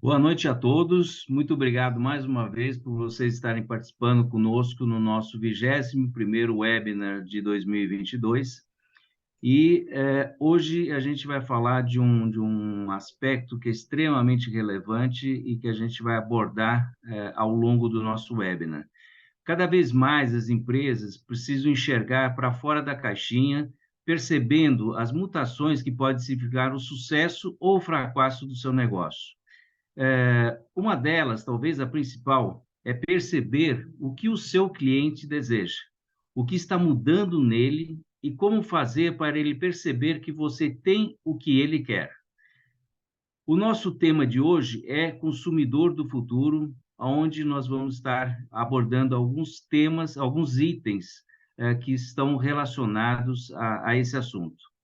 Boa noite a todos. Muito obrigado mais uma vez por vocês estarem participando conosco no nosso 21º webinar de 2022. Hoje a gente vai falar de um aspecto que é extremamente relevante e que a gente vai abordar ao longo do nosso webinar. Cada vez mais as empresas precisam enxergar para fora da caixinha, percebendo as mutações que podem significar o sucesso ou o fracasso do seu negócio. Uma delas, talvez a principal, é perceber o que o seu cliente deseja, o que está mudando nele e como fazer para ele perceber que você tem o que ele quer. O nosso tema de hoje é Consumidor do Futuro, onde nós vamos estar abordando alguns temas, alguns itens que estão relacionados a esse assunto.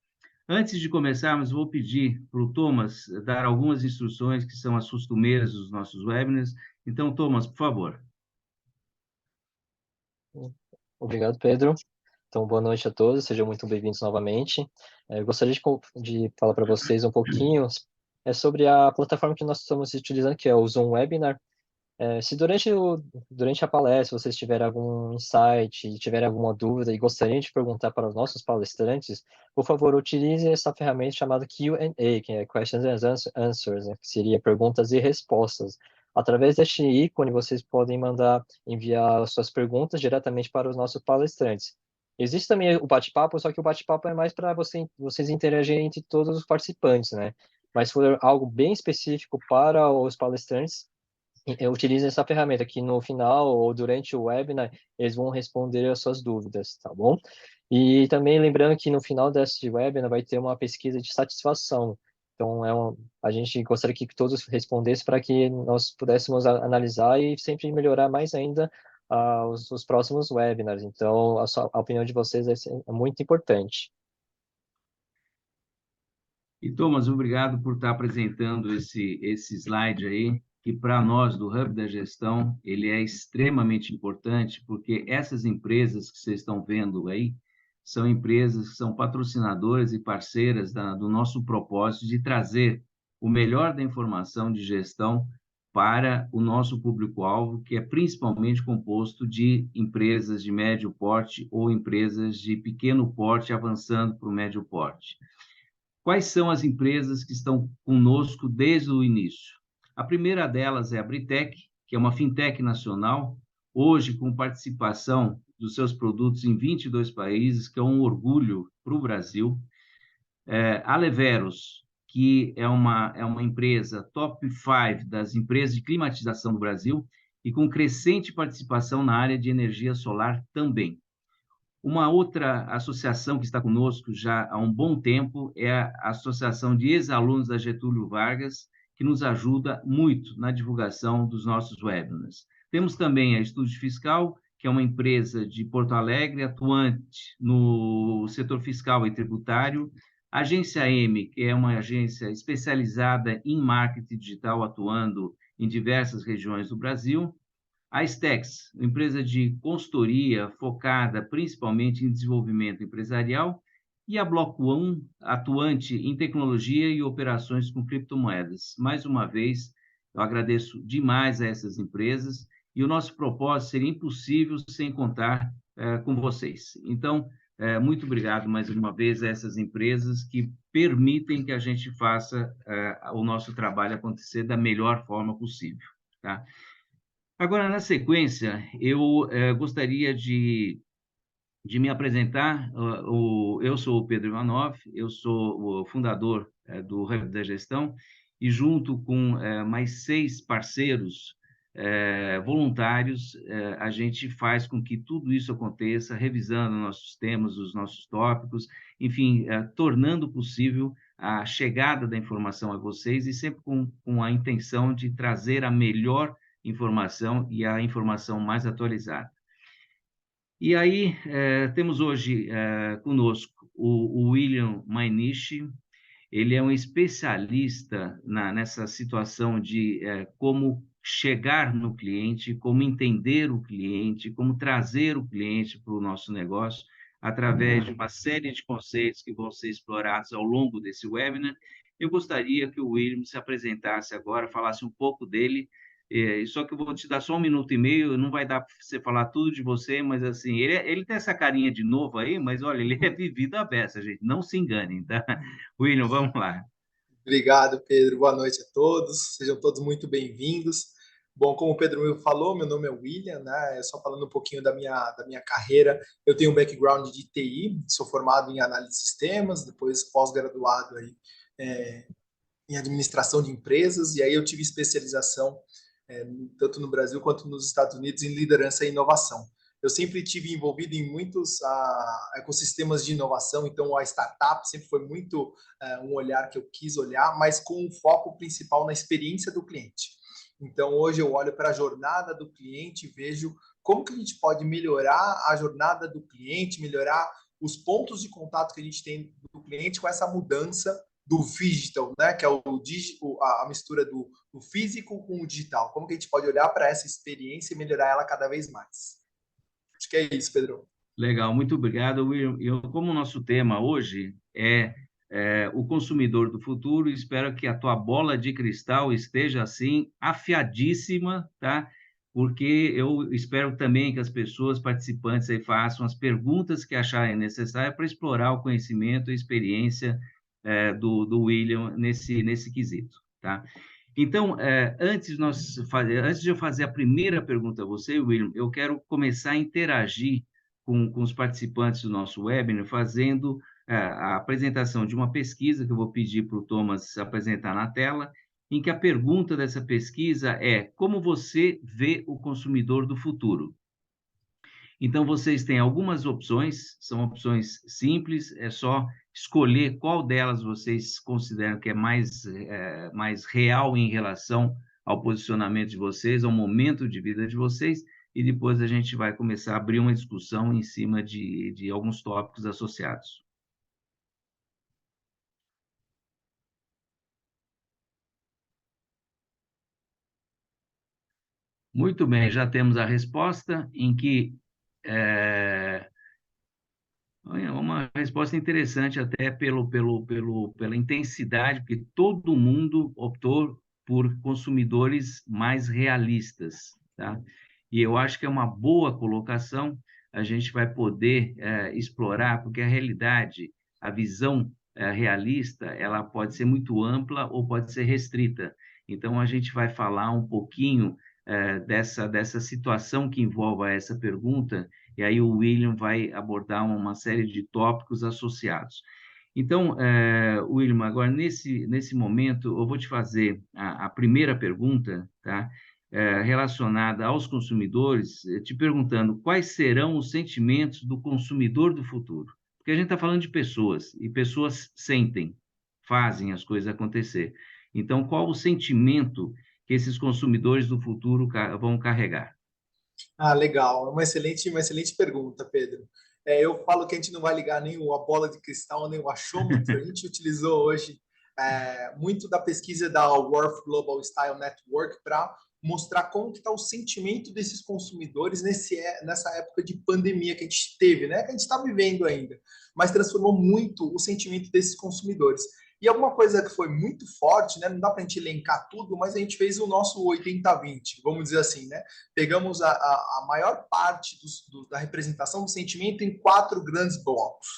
Antes de começarmos, vou pedir para o Thomas dar algumas instruções que são as costumeiras dos nossos webinars. Então, Thomas, por favor. Obrigado, Pedro. Então, boa noite a todos, sejam muito bem-vindos novamente. Eu gostaria de falar para vocês um pouquinho sobre a plataforma que nós estamos utilizando, que é o Zoom Webinar. Se durante a palestra vocês tiverem algum insight, tiverem alguma dúvida e gostariam de perguntar para os nossos palestrantes, por favor, utilize essa ferramenta chamada Q&A, que é Questions and Answers, né, que seria perguntas e respostas. Através deste ícone, vocês podem enviar suas perguntas diretamente para os nossos palestrantes. Existe também o bate-papo, só que o bate-papo é mais para vocês interagirem entre todos os participantes, né? Mas se for algo bem específico para os palestrantes, eu utilizo essa ferramenta que no final ou durante o webinar eles vão responder as suas dúvidas, tá bom? E também lembrando que no final desse webinar vai ter uma pesquisa de satisfação. Então, a gente gostaria que todos respondessem para que nós pudéssemos analisar e sempre melhorar mais ainda os próximos webinars. Então, a opinião de vocês é muito importante. E, Thomas, obrigado por estar apresentando esse slide aí, que para nós do Hub da Gestão, ele é extremamente importante, porque essas empresas que vocês estão vendo aí, são empresas que são patrocinadoras e parceiras do nosso propósito de trazer o melhor da informação de gestão para o nosso público-alvo, que é principalmente composto de empresas de médio porte ou empresas de pequeno porte avançando para o médio porte. Quais são as empresas que estão conosco desde o início? A primeira delas é a Britec, que é uma fintech nacional, hoje com participação dos seus produtos em 22 países, que é um orgulho para o Brasil. A Leveros, que é uma empresa top 5 das empresas de climatização do Brasil e com crescente participação na área de energia solar também. Uma outra associação que está conosco já há um bom tempo é a Associação de Ex-Alunos da Getúlio Vargas, que nos ajuda muito na divulgação dos nossos webinars. Temos também a Estúdio Fiscal, que é uma empresa de Porto Alegre, atuante no setor fiscal e tributário. A Agência M, que é uma agência especializada em marketing digital, atuando em diversas regiões do Brasil. A Stex, empresa de consultoria focada principalmente em desenvolvimento empresarial, e a Bloco One, atuante em tecnologia e operações com criptomoedas. Mais uma vez, eu agradeço demais a essas empresas e o nosso propósito seria impossível sem contar com vocês. Então, muito obrigado mais uma vez a essas empresas que permitem que a gente faça o nosso trabalho acontecer da melhor forma possível, tá? Agora, na sequência, eu gostaria de me apresentar. Eu sou o Pedro Ivanov, eu sou o fundador do Hub da Gestão e junto com mais 6 parceiros voluntários, a gente faz com que tudo isso aconteça, revisando nossos temas, os nossos tópicos, enfim, tornando possível a chegada da informação a vocês e sempre com a intenção de trazer a melhor informação e a informação mais atualizada. E aí, temos hoje conosco o William Mainichi. Ele é um especialista nessa situação de como chegar no cliente, como entender o cliente, como trazer o cliente para o nosso negócio, através de uma série de conceitos que vão ser explorados ao longo desse webinar. Eu gostaria que o William se apresentasse agora, falasse um pouco dele, só que eu vou te dar só 1 minuto e meio, não vai dar para você falar tudo de você, mas assim, ele tem essa carinha de novo aí, mas olha, ele é vivido à beça, gente, não se enganem, tá? William, vamos lá. Obrigado, Pedro. Boa noite a todos. Sejam todos muito bem-vindos. Bom, como o Pedro falou, meu nome é William, né? Só falando um pouquinho da minha carreira, eu tenho um background de TI, sou formado em análise de sistemas, depois pós-graduado aí, é, em administração de empresas, e aí eu tive especialização tanto no Brasil quanto nos Estados Unidos em liderança e inovação. Eu sempre tive envolvido em muitos ecossistemas de inovação, então a startup sempre foi muito um olhar que eu quis olhar, mas com um foco principal na experiência do cliente. Então hoje eu olho para a jornada do cliente e vejo como que a gente pode melhorar a jornada do cliente, melhorar os pontos de contato que a gente tem do cliente com essa mudança do digital, né? Que é a mistura do físico com o digital. Como que a gente pode olhar para essa experiência e melhorar ela cada vez mais? Acho que é isso, Pedro. Legal, muito obrigado, William. Como o nosso tema hoje é o consumidor do futuro, espero que a tua bola de cristal esteja assim afiadíssima, tá? Porque eu espero também que as pessoas participantes aí façam as perguntas que acharem necessárias para explorar o conhecimento e experiência do William nesse quesito, tá? Então, antes de eu fazer a primeira pergunta a você, William, eu quero começar a interagir com os participantes do nosso webinar, fazendo a apresentação de uma pesquisa que eu vou pedir para o Thomas apresentar na tela, em que a pergunta dessa pesquisa é: como você vê o consumidor do futuro? Então, vocês têm algumas opções, são opções simples, é só escolher qual delas vocês consideram que é mais real em relação ao posicionamento de vocês, ao momento de vida de vocês, e depois a gente vai começar a abrir uma discussão em cima de alguns tópicos associados. Muito bem, já temos a resposta, em que uma resposta interessante até pela intensidade, porque todo mundo optou por consumidores mais realistas, tá? E eu acho que é uma boa colocação, a gente vai poder explorar, porque a realidade, a visão realista, ela pode ser muito ampla ou pode ser restrita. Então, a gente vai falar um pouquinho dessa situação que envolve essa pergunta, e aí o William vai abordar uma série de tópicos associados. Então, William, agora nesse momento, eu vou te fazer a primeira pergunta, tá? Relacionada aos consumidores, te perguntando quais serão os sentimentos do consumidor do futuro. Porque a gente está falando de pessoas, e pessoas sentem, fazem as coisas acontecer. Então, qual o sentimento que esses consumidores do futuro vão carregar? Ah, legal. É uma excelente pergunta, Pedro. Eu falo que a gente não vai ligar nem a bola de cristal, nem o achômetro. A gente utilizou hoje muito da pesquisa da Worth Global Style Network para mostrar como que está o sentimento desses consumidores nessa época de pandemia que a gente teve, né? Que a gente está vivendo ainda, mas transformou muito o sentimento desses consumidores. E alguma coisa que foi muito forte, né? Não dá para a gente elencar tudo, mas a gente fez o nosso 80-20, vamos dizer assim, né? Pegamos a maior parte da representação do sentimento em 4 grandes blocos.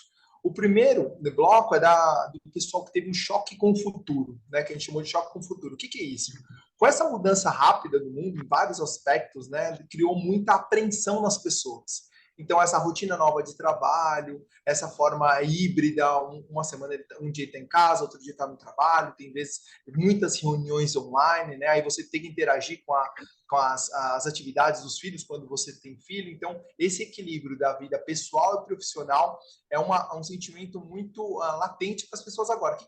O primeiro bloco é do pessoal que teve um choque com o futuro, né? Que a gente chamou de choque com o futuro. O que é isso? Com essa mudança rápida do mundo, em vários aspectos, né? Criou muita apreensão nas pessoas. Então, essa rotina nova de trabalho, essa forma híbrida, uma semana, um dia está em casa, outro dia está no trabalho, tem vezes muitas reuniões online, né? Aí você tem que interagir com as atividades dos filhos quando você tem filho. Então, esse equilíbrio da vida pessoal e profissional é um sentimento muito latente para as pessoas agora.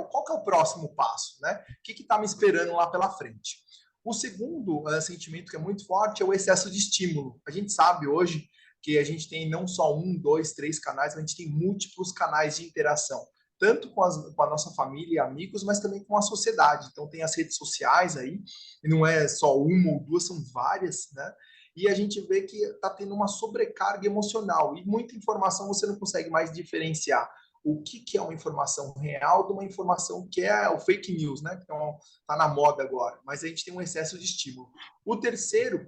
Qual que é o próximo passo, né? O que está me esperando lá pela frente? O segundo sentimento que é muito forte é o excesso de estímulo. A gente sabe hoje que a gente tem não só 1, 2, 3 canais, mas a gente tem múltiplos canais de interação, tanto com a nossa família e amigos, mas também com a sociedade. Então tem as redes sociais aí, e não é só uma ou duas, são várias, né? E a gente vê que está tendo uma sobrecarga emocional e muita informação você não consegue mais diferenciar o que é uma informação real de uma informação que é o fake news, né? Então, está na moda agora, mas a gente tem um excesso de estímulo. O terceiro,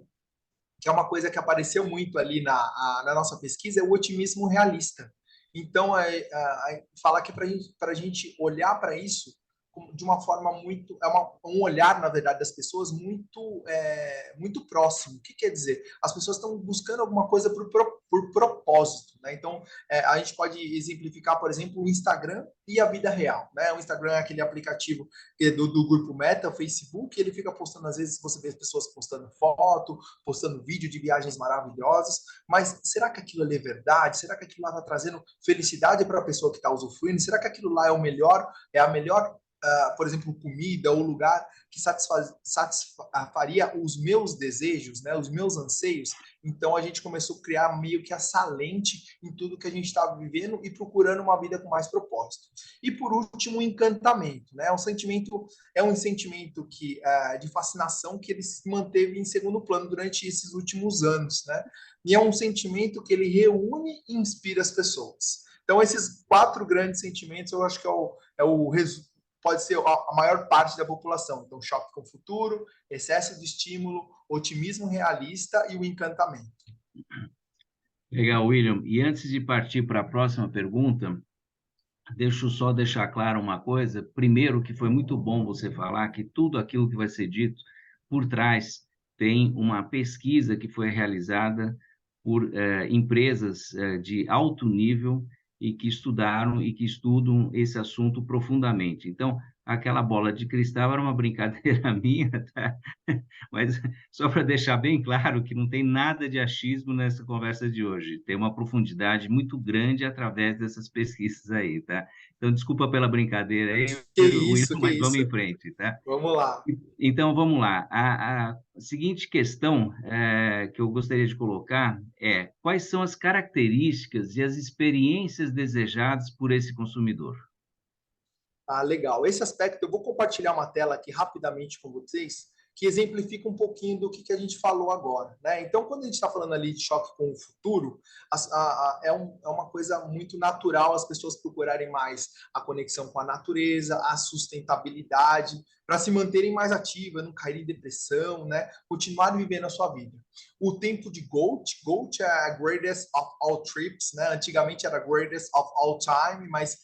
que é uma coisa que apareceu muito ali na nossa pesquisa, é o otimismo realista. Então, falar que para a gente olhar para isso de uma forma muito, um olhar, na verdade, das pessoas muito próximo. O que quer dizer? As pessoas estão buscando alguma coisa por propósito, né? Então, a gente pode exemplificar, por exemplo, o Instagram e a vida real, né? O Instagram é aquele aplicativo do grupo Meta, o Facebook, ele fica postando, às vezes, você vê as pessoas postando foto, postando vídeo de viagens maravilhosas, mas será que aquilo ali é verdade? Será que aquilo lá está trazendo felicidade para a pessoa que está usufruindo? Será que aquilo lá é a melhor por exemplo, comida ou lugar que satisfaria os meus desejos, né, os meus anseios? Então, a gente começou a criar meio que essa lente em tudo que a gente estava vivendo e procurando uma vida com mais propósito. E, por último, o encantamento. Né? É um sentimento de fascinação que ele se manteve em segundo plano durante esses últimos anos. Né? E é um sentimento que ele reúne e inspira as pessoas. Então, esses 4 grandes sentimentos, eu acho que é o resultado, pode ser a maior parte da população. Então, choque com o futuro, excesso de estímulo, otimismo realista e o encantamento. Legal, William. E antes de partir para a próxima pergunta, deixa eu só deixar claro uma coisa. Primeiro, que foi muito bom você falar que tudo aquilo que vai ser dito por trás tem uma pesquisa que foi realizada por empresas de alto nível e que estudaram e que estudam esse assunto profundamente. Então, aquela bola de cristal era uma brincadeira minha, tá? Mas só para deixar bem claro que não tem nada de achismo nessa conversa de hoje. Tem uma profundidade muito grande através dessas pesquisas aí, tá? Então, desculpa pela brincadeira aí, William, mas vamos em frente, tá? Vamos lá. Então, vamos lá. A seguinte questão que eu gostaria de colocar é: quais são as características e as experiências desejadas por esse consumidor? Legal. Esse aspecto, eu vou compartilhar uma tela aqui rapidamente com vocês, que exemplifica um pouquinho do que a gente falou agora. Né? Então, quando a gente está falando ali de choque com o futuro, é uma coisa muito natural as pessoas procurarem mais a conexão com a natureza, a sustentabilidade, para se manterem mais ativas, não caírem em depressão, né? Continuarem vivendo a sua vida. O tempo de GOAT é a greatest of all trips, né? Antigamente era greatest of all time, mas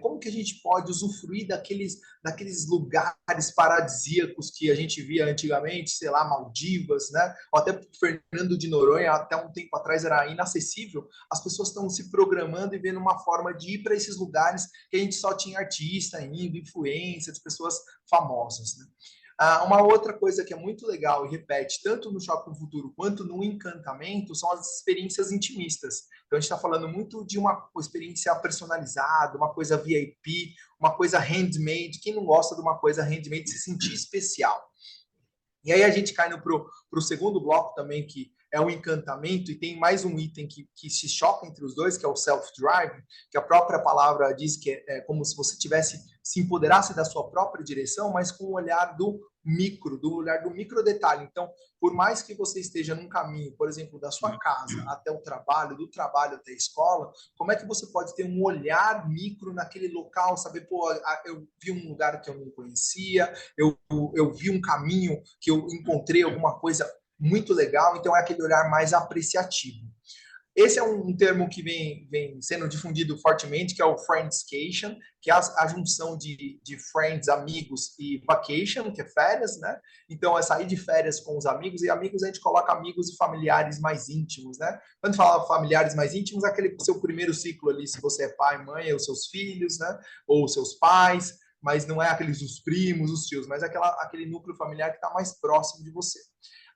como que a gente pode usufruir daqueles lugares paradisíacos que a gente via antigamente, sei lá, Maldivas, né? Ou até Fernando de Noronha, até um tempo atrás era inacessível. As pessoas estão se programando e vendo uma forma de ir para esses lugares que a gente só tinha artista indo, influências, pessoas famosas, né? Uma outra coisa que é muito legal e repete tanto no Choque no Futuro quanto no Encantamento são as experiências intimistas. Então, a gente está falando muito de uma experiência personalizada, uma coisa VIP, uma coisa handmade. Quem não gosta de uma coisa handmade se sentir especial? E aí a gente cai para o segundo bloco também, que é o encantamento, e tem mais um item que se choca entre os dois, que é o self-drive, que a própria palavra diz que é como se você se empoderasse da sua própria direção, mas com o olhar do micro detalhe. Então, por mais que você esteja num caminho, por exemplo, da sua casa até o trabalho, do trabalho até a escola, como é que você pode ter um olhar micro naquele local, saber, pô, eu vi um lugar que eu não conhecia, eu vi um caminho que eu encontrei alguma coisa muito legal, então é aquele olhar mais apreciativo. Esse é um termo que vem sendo difundido fortemente, que é o friendscation, que é a junção de friends, amigos, e vacation, que é férias, né? Então, é sair de férias com os amigos, e amigos a gente coloca amigos e familiares mais íntimos, né? Quando fala familiares mais íntimos, é aquele seu primeiro ciclo ali, se você é pai, mãe, os seus filhos, né? Ou os seus pais, mas não é aqueles os primos, os tios, mas aquele núcleo familiar que está mais próximo de você.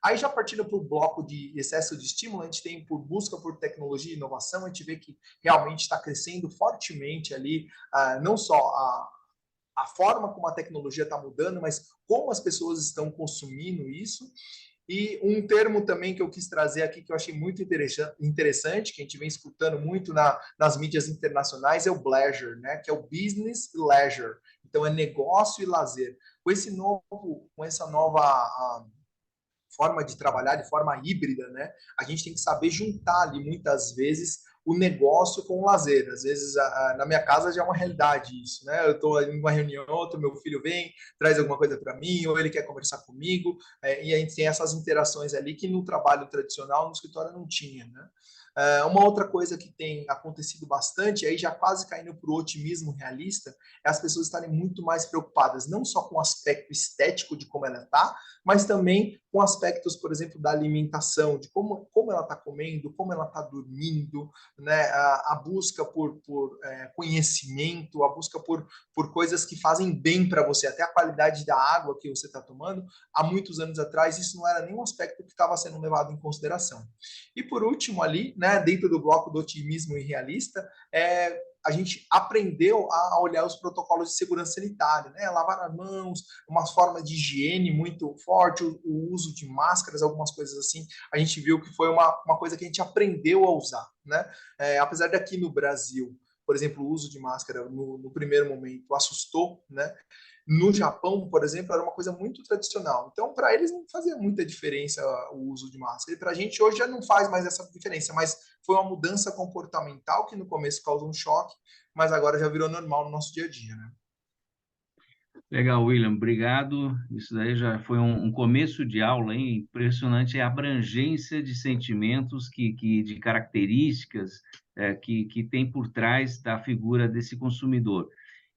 Aí, já partindo para o bloco de excesso de estímulo, a gente tem por busca por tecnologia e inovação, a gente vê que realmente está crescendo fortemente ali, não só a forma como a tecnologia está mudando, mas como as pessoas estão consumindo isso. E um termo também que eu quis trazer aqui, que eu achei muito interessante, que a gente vem escutando muito nas mídias internacionais, é o pleasure, né? Que é o business e leisure. Então, é negócio e lazer. Com essa nova forma de trabalhar de forma híbrida, né? A gente tem que saber juntar ali muitas vezes o negócio com o lazer. Às vezes, na minha casa já é uma realidade isso, né? Eu estou em uma reunião, outro meu filho vem, traz alguma coisa para mim, ou ele quer conversar comigo, e a gente tem essas interações ali que no trabalho tradicional, no escritório, não tinha, né? Uma outra coisa que tem acontecido bastante, aí já quase caindo para o otimismo realista, é as pessoas estarem muito mais preocupadas, não só com o aspecto estético de como ela está, mas também com aspectos, por exemplo, da alimentação, de como ela está comendo, como ela está dormindo, né? A busca por conhecimento, a busca por coisas que fazem bem para você, até a qualidade da água que você está tomando. Há muitos anos atrás, isso não era nenhum aspecto que estava sendo levado em consideração. E por último ali, né, dentro do bloco do otimismo irrealista, a gente aprendeu a olhar os protocolos de segurança sanitária, né? Lavar as mãos, uma forma de higiene muito forte, o uso de máscaras, algumas coisas assim. A gente viu que foi uma coisa que a gente aprendeu a usar, né? Apesar de aqui no Brasil, por exemplo, o uso de máscara no primeiro momento assustou, né? No Japão, por exemplo, era uma coisa muito tradicional. Então, para eles não fazia muita diferença o uso de máscara. E para a gente hoje já não faz mais essa diferença, mas foi uma mudança comportamental que no começo causou um choque, mas agora já virou normal no nosso dia a dia, né? Legal, William, obrigado. Isso daí já foi um começo de aula, hein? Impressionante a abrangência de sentimentos, de características que tem por trás da figura desse consumidor.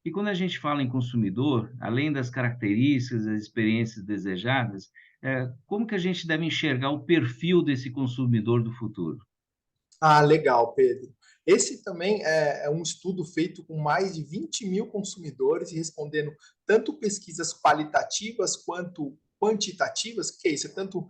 E quando a gente fala em consumidor, além das características, das experiências desejadas, como que a gente deve enxergar o perfil desse consumidor do futuro? Ah, legal, Pedro. Esse também é um estudo feito com mais de 20 mil consumidores e respondendo tanto pesquisas qualitativas quanto quantitativas, que é isso, tanto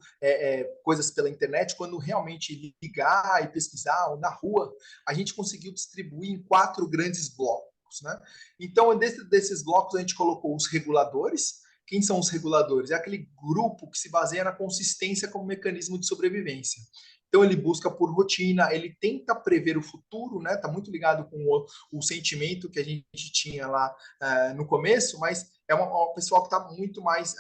coisas pela internet, quando realmente ligar e pesquisar na rua, a gente conseguiu distribuir em 4 grandes blocos, né? Então, dentro desses blocos, a gente colocou os reguladores. Quem são os reguladores? É aquele grupo que se baseia na consistência como mecanismo de sobrevivência. Então ele busca por rotina, ele tenta prever o futuro, né? Tá muito ligado com o sentimento que a gente tinha lá no começo, mas é uma pessoal que está muito mais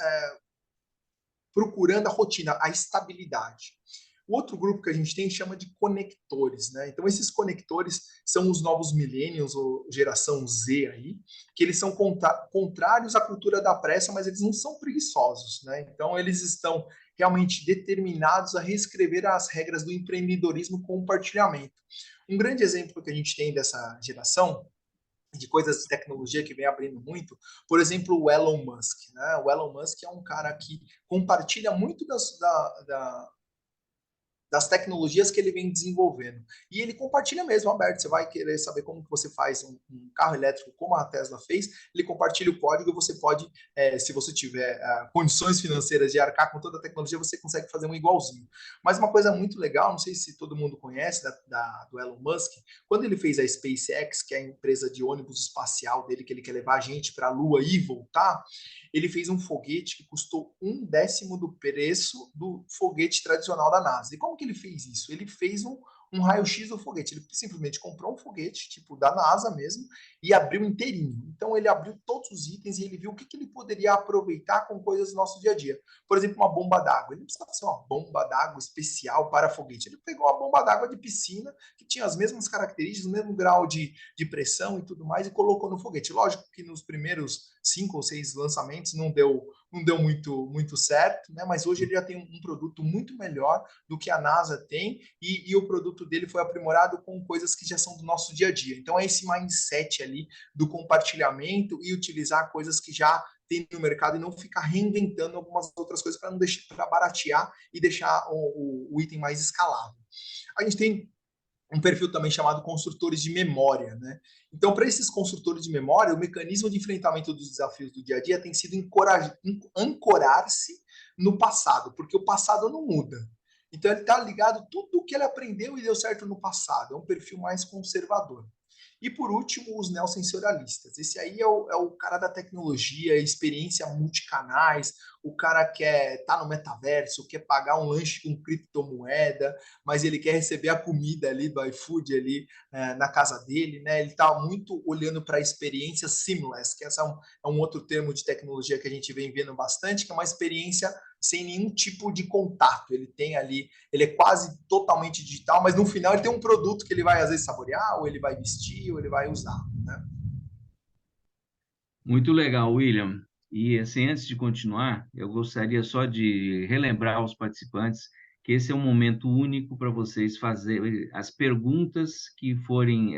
procurando a rotina, a estabilidade. O outro grupo que a gente tem chama de conectores, né? Então, esses conectores são os novos millennials, ou geração Z aí, que eles são contrários à cultura da pressa, mas eles não são preguiçosos, né? Então, eles estão realmente determinados a reescrever as regras do empreendedorismo com compartilhamento. Um grande exemplo que a gente tem dessa geração de coisas de tecnologia que vem abrindo muito, por exemplo, o Elon Musk, né? O Elon Musk é um cara que compartilha muito das tecnologias que ele vem desenvolvendo. E ele compartilha mesmo aberto. Você vai querer saber como que você faz um carro elétrico, como a Tesla fez, ele compartilha o código e você pode, se você tiver condições financeiras de arcar com toda a tecnologia, você consegue fazer um igualzinho. Mas uma coisa muito legal, não sei se todo mundo conhece do Elon Musk, quando ele fez a SpaceX, que é a empresa de ônibus espacial dele, que ele quer levar a gente para a Lua e voltar, ele fez um foguete que custou 1/10 do preço do foguete tradicional da NASA. E como que ele fez isso? Ele fez um raio-x do foguete. Ele simplesmente comprou um foguete, tipo da NASA mesmo, e abriu inteirinho. Então ele abriu todos os itens e ele viu o que ele poderia aproveitar com coisas do nosso dia a dia. Por exemplo, uma bomba d'água. Ele não precisava ser uma bomba d'água especial para foguete. Ele pegou uma bomba d'água de piscina, que tinha as mesmas características, o mesmo grau de pressão e tudo mais, e colocou no foguete. Lógico que nos primeiros 5 ou 6 lançamentos não deu muito certo, né? Mas hoje ele já tem um produto muito melhor do que a NASA tem e o produto dele foi aprimorado com coisas que já são do nosso dia a dia. Então é esse mindset ali do compartilhamento e utilizar coisas que já tem no mercado e não ficar reinventando algumas outras coisas para não deixar para baratear e deixar o item mais escalável. A gente tem um perfil também chamado construtores de memória, né? Então, para esses construtores de memória, o mecanismo de enfrentamento dos desafios do dia a dia tem sido ancorar-se no passado, porque o passado não muda. Então, ele está ligado a tudo o que ele aprendeu e deu certo no passado. É um perfil mais conservador. E, por último, os neosensorialistas. Esse aí é o cara da tecnologia, experiência multicanais, o cara quer estar no metaverso, quer pagar um lanche com criptomoeda, mas ele quer receber a comida ali do iFood ali na casa dele, né? Ele está muito olhando para a experiência seamless, que essa é um outro termo de tecnologia que a gente vem vendo bastante, que é uma experiência sem nenhum tipo de contato. Ele tem ali, ele é quase totalmente digital, mas no final ele tem um produto que ele vai às vezes saborear, ou ele vai vestir, ou ele vai usar, né? Muito legal, William. E assim, antes de continuar, eu gostaria só de relembrar aos participantes que esse é um momento único para vocês fazerem as perguntas que forem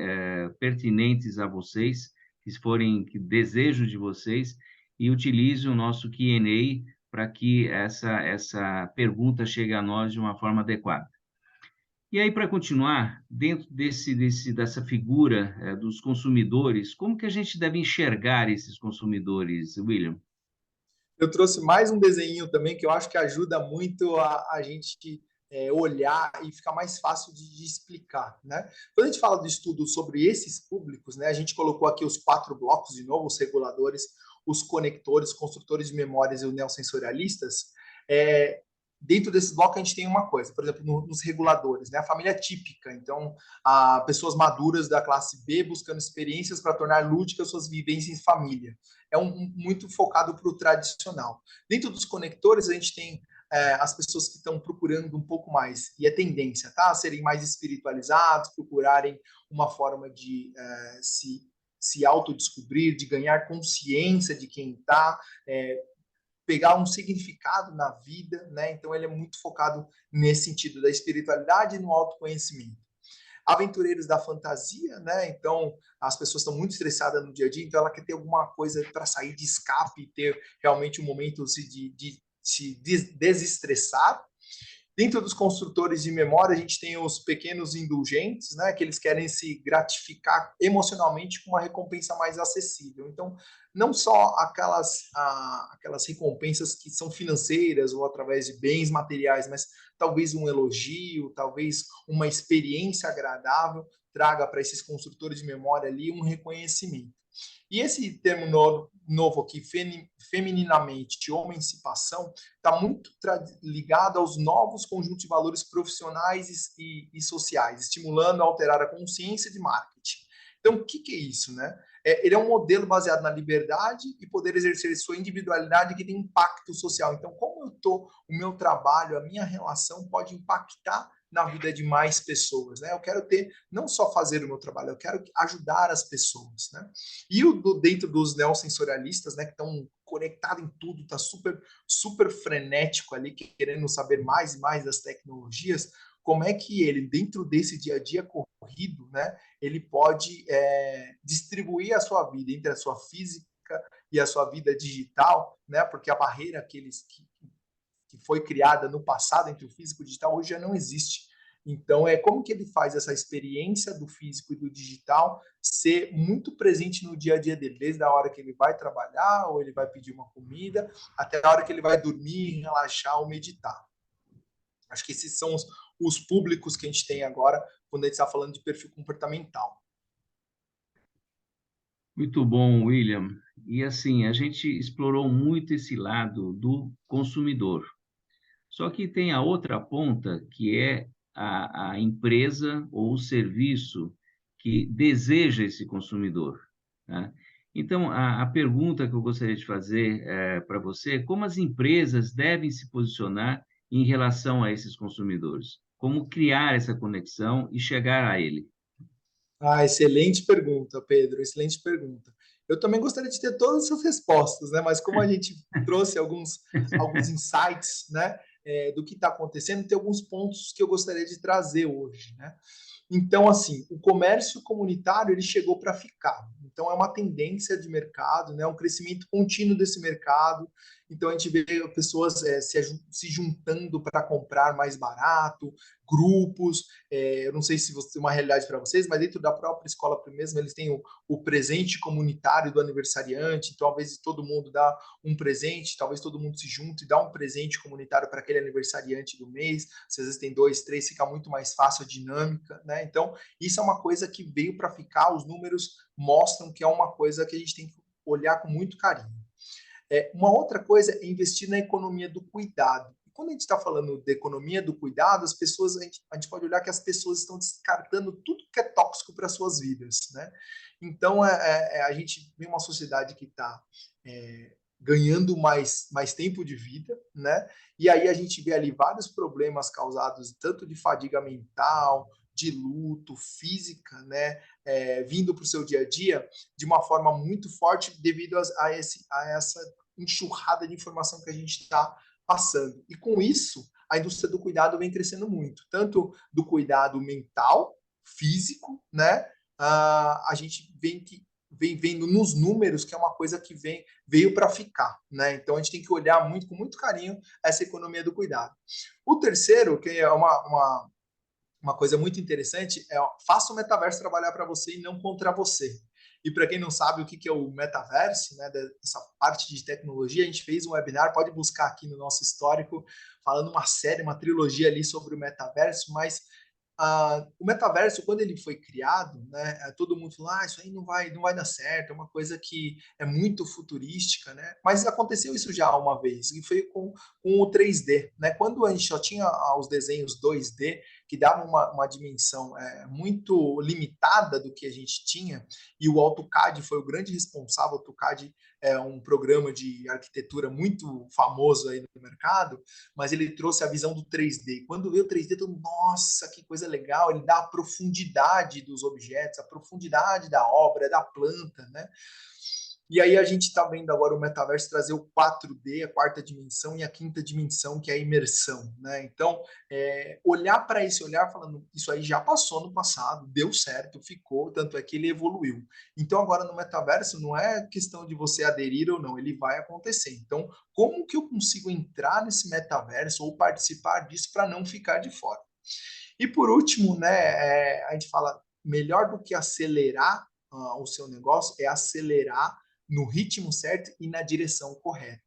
pertinentes a vocês, que forem que desejo de vocês, e utilize o nosso Q&A para que essa pergunta chegue a nós de uma forma adequada. E aí, para continuar, dentro dessa figura dos consumidores, como que a gente deve enxergar esses consumidores, William? Eu trouxe mais um desenho também que eu acho que ajuda muito a gente olhar e ficar mais fácil de explicar, né? Quando a gente fala do estudo sobre esses públicos, né, a gente colocou aqui os 4 blocos de novo, os reguladores, os conectores, construtores de memórias e os neossensorialistas. Dentro desses blocos a gente tem uma coisa, por exemplo, nos reguladores, né? A família típica, então, pessoas maduras da classe B buscando experiências para tornar lúdicas suas vivências em família. É muito focado para o tradicional. Dentro dos conectores a gente tem as pessoas que estão procurando um pouco mais, e é tendência, tá? Serem mais espiritualizados, procurarem uma forma de se autodescobrir, de ganhar consciência de quem está, pegar um significado na vida, né? Então ele é muito focado nesse sentido da espiritualidade e no autoconhecimento. Aventureiros da fantasia, né? Então as pessoas estão muito estressadas no dia a dia, então ela quer ter alguma coisa para sair de escape e ter realmente um momento de se desestressar. Dentro dos construtores de memória, a gente tem os pequenos indulgentes, né, que eles querem se gratificar emocionalmente com uma recompensa mais acessível. Então, não só aquelas recompensas que são financeiras ou através de bens materiais, mas talvez um elogio, talvez uma experiência agradável traga para esses construtores de memória ali um reconhecimento. E esse termo novo aqui, femininamente, emancipação, está muito ligado aos novos conjuntos de valores profissionais e sociais, estimulando a alterar a consciência de marketing. Então, o que é isso, né? Ele é um modelo baseado na liberdade e poder exercer sua individualidade que tem impacto social. Então, como o meu trabalho, a minha relação pode impactar na vida de mais pessoas, né? Eu quero não só fazer o meu trabalho, eu quero ajudar as pessoas, né? E dentro dos neossensorialistas, né, que estão conectados em tudo, tá super frenético ali, querendo saber mais e mais das tecnologias, como é que ele, dentro desse dia a dia corrido, né, ele pode distribuir a sua vida entre a sua física e a sua vida digital, né, porque a barreira que foi criada no passado entre o físico e o digital hoje já não existe. Então, como que ele faz essa experiência do físico e do digital ser muito presente no dia a dia dele, desde a hora que ele vai trabalhar ou ele vai pedir uma comida, até a hora que ele vai dormir, relaxar ou meditar. Acho que esses são os públicos que a gente tem agora quando a gente está falando de perfil comportamental. Muito bom, William. E assim, a gente explorou muito esse lado do consumidor. Só que tem a outra ponta, que é a empresa ou o serviço que deseja esse consumidor, né? Então, a pergunta que eu gostaria de fazer para você é como as empresas devem se posicionar em relação a esses consumidores? Como criar essa conexão e chegar a ele? Excelente pergunta, Pedro, excelente pergunta. Eu também gostaria de ter todas essas respostas, né? Mas como a gente trouxe alguns insights, né, do que está acontecendo, tem alguns pontos que eu gostaria de trazer hoje, né? Então, assim, o comércio comunitário ele chegou para ficar. Então, é uma tendência de mercado, né? Um crescimento contínuo desse mercado. Então, a gente vê pessoas se juntando para comprar mais barato, grupos. Eu não sei se é uma realidade para vocês, mas dentro da própria escola mesmo, eles têm o presente comunitário do aniversariante. Então, às vezes, todo mundo dá um presente, talvez todo mundo se junte e dá um presente comunitário para aquele aniversariante do mês. Se às vezes tem 2, 3, fica muito mais fácil a dinâmica, né? Então, isso é uma coisa que veio para ficar, os números mostram que é uma coisa que a gente tem que olhar com muito carinho. Uma outra coisa é investir na economia do cuidado. E quando a gente está falando de economia do cuidado, as pessoas, a gente pode olhar que as pessoas estão descartando tudo que é tóxico para suas vidas, né? Então, a gente vê uma sociedade que está ganhando mais tempo de vida, né? E aí a gente vê ali vários problemas causados tanto de fadiga mental, de luto, física, né? Vindo para o seu dia a dia de uma forma muito forte devido a essa enxurrada de informação que a gente está passando. E com isso, a indústria do cuidado vem crescendo muito, tanto do cuidado mental, físico, né? A gente vem vendo nos números que é uma coisa que veio para ficar, né? Então a gente tem que olhar com muito carinho essa economia do cuidado. O terceiro, que é uma coisa muito interessante, faça o metaverso trabalhar para você e não contra você. E para quem não sabe o que é o metaverso, né, dessa parte de tecnologia, a gente fez um webinar, pode buscar aqui no nosso histórico, falando uma trilogia ali sobre o metaverso, mas o metaverso, quando ele foi criado, né, todo mundo falou, isso aí não vai dar certo, é uma coisa que é muito futurística, né? Mas aconteceu isso já uma vez, e foi com o 3D, né? Quando a gente só tinha os desenhos 2D, que davam uma dimensão muito limitada do que a gente tinha, e o AutoCAD foi o grande responsável. O AutoCAD é um programa de arquitetura muito famoso aí no mercado, mas ele trouxe a visão do 3D. Quando veio o 3D, todo mundo, nossa, que coisa legal, ele dá a profundidade dos objetos, a profundidade da obra, da planta, né? E aí a gente está vendo agora o metaverso trazer o 4D, a quarta dimensão, e a quinta dimensão, que é a imersão, né? Então, olhar para esse olhar falando, isso aí já passou no passado, deu certo, ficou, tanto é que ele evoluiu. Então, agora no metaverso não é questão de você aderir ou não, ele vai acontecer. Então, como que eu consigo entrar nesse metaverso ou participar disso para não ficar de fora? E por último, né, a gente fala, melhor do que acelerar o seu negócio é acelerar no ritmo certo e na direção correta.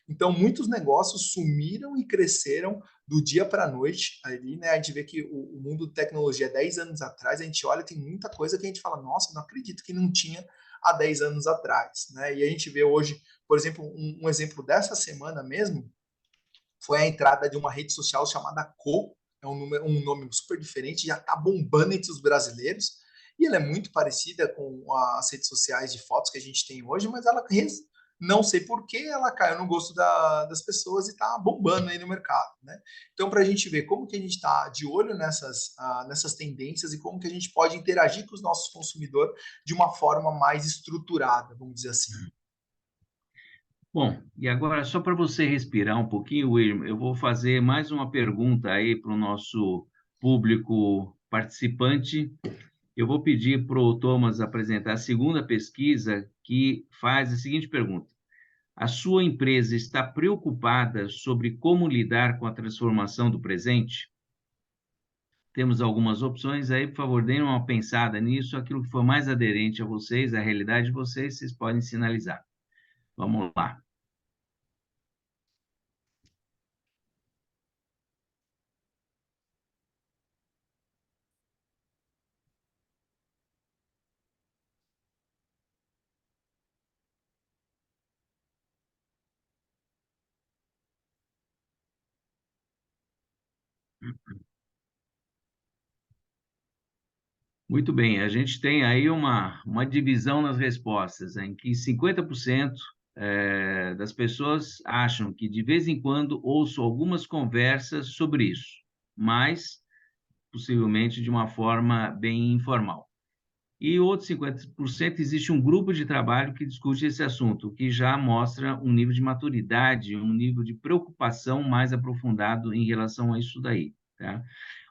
Então, muitos negócios sumiram e cresceram do dia para a noite. Ali, né, a gente vê que o mundo de tecnologia, 10 anos atrás, a gente olha, tem muita coisa que a gente fala, nossa, não acredito que não tinha há 10 anos atrás. Né? E a gente vê hoje, por exemplo, um exemplo dessa semana mesmo, foi a entrada de uma rede social chamada Co. É um nome super diferente, já está bombando entre os brasileiros. E ela é muito parecida com as redes sociais de fotos que a gente tem hoje, mas ela, não sei por que, ela caiu no gosto das pessoas e está bombando aí no mercado. Né? Então, para a gente ver como que a gente está de olho nessas tendências e como que a gente pode interagir com os nossos consumidores de uma forma mais estruturada, vamos dizer assim. Bom, e agora, só para você respirar um pouquinho, William, eu vou fazer mais uma pergunta aí para o nosso público participante. Eu vou pedir para o Thomas apresentar a segunda pesquisa, que faz a seguinte pergunta: a sua empresa está preocupada sobre como lidar com a transformação do presente? Temos algumas opções aí, por favor, deem uma pensada nisso, aquilo que for mais aderente a vocês, à realidade de vocês, vocês podem sinalizar. Vamos lá. Muito bem, a gente tem aí uma divisão nas respostas, em que 50% das pessoas acham que de vez em quando ouço algumas conversas sobre isso, mas possivelmente de uma forma bem informal. E outros 50% existe um grupo de trabalho que discute esse assunto, o que já mostra um nível de maturidade, um nível de preocupação mais aprofundado em relação a isso daí, tá?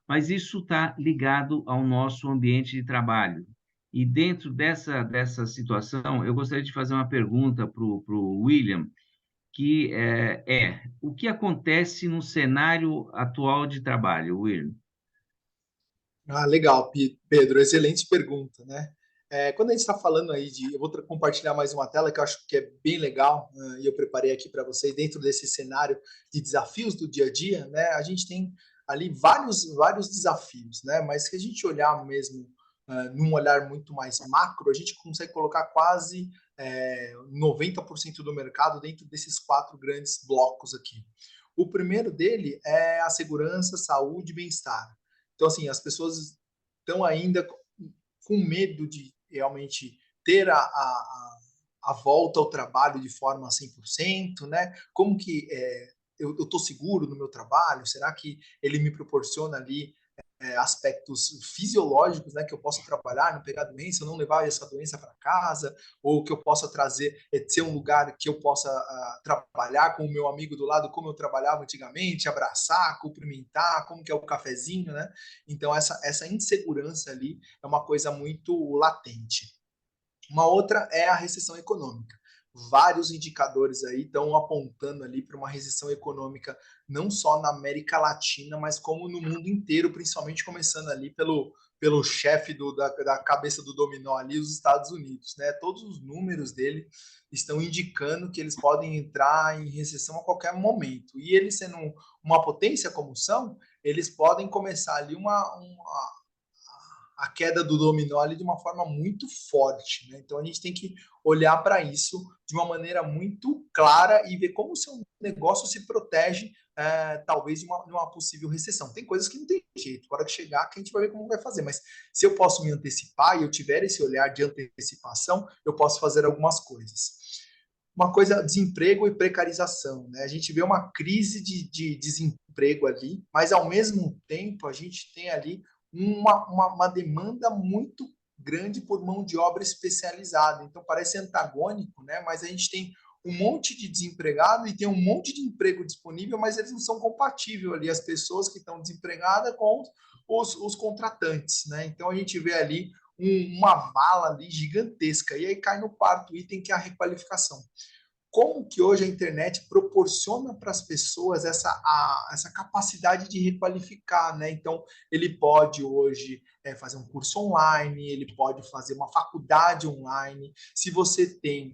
Mas isso está ligado ao nosso ambiente de trabalho. E dentro dessa situação, eu gostaria de fazer uma pergunta para o William, que o que acontece no cenário atual de trabalho, William? Legal, Pedro, excelente pergunta, né? Quando a gente está falando aí eu vou compartilhar mais uma tela que eu acho que é bem legal, né, e eu preparei aqui para vocês, dentro desse cenário de desafios do dia a dia, né? A gente tem ali vários desafios, né? Mas se a gente olhar mesmo num olhar muito mais macro, a gente consegue colocar quase 90% do mercado dentro desses 4 grandes blocos aqui. O primeiro dele é a segurança, saúde e bem-estar. Então, assim, as pessoas estão ainda com medo de realmente ter a volta ao trabalho de forma 100%, né? Como que eu estou seguro no meu trabalho? Será que ele me proporciona ali aspectos fisiológicos, né, que eu possa trabalhar, não pegar doença, não levar essa doença para casa, ou que eu possa trazer, ser um lugar que eu possa trabalhar com o meu amigo do lado, como eu trabalhava antigamente, abraçar, cumprimentar, como que é o cafezinho, né? Então, essa insegurança ali é uma coisa muito latente. Uma outra é a recessão econômica. Vários indicadores aí estão apontando ali para uma recessão econômica, não só na América Latina, mas como no mundo inteiro, principalmente começando ali pelo chefe da cabeça do dominó ali, os Estados Unidos, né? Todos os números dele estão indicando que eles podem entrar em recessão a qualquer momento. E eles sendo uma potência como são, eles podem começar ali a queda do dominó ali de uma forma muito forte, né? Então a gente tem que olhar para isso de uma maneira muito clara e ver como o seu negócio se protege, talvez de uma possível recessão. Tem coisas que não tem jeito, para chegar que a gente vai ver como vai fazer, mas se eu posso me antecipar e eu tiver esse olhar de antecipação, eu posso fazer algumas coisas. Uma coisa, desemprego e precarização, né? A gente vê uma crise de desemprego ali, mas ao mesmo tempo a gente tem ali uma demanda muito grande por mão de obra especializada. Então parece antagônico, né? Mas a gente tem um monte de desempregado e tem um monte de emprego disponível, mas eles não são compatíveis ali, as pessoas que estão desempregadas com os contratantes, né? Então a gente vê ali uma vala ali gigantesca. E aí cai no quarto item, que é a requalificação. Como que hoje a internet proporciona para as pessoas essa capacidade de requalificar, né? Então, ele pode hoje fazer um curso online, ele pode fazer uma faculdade online. Se você tem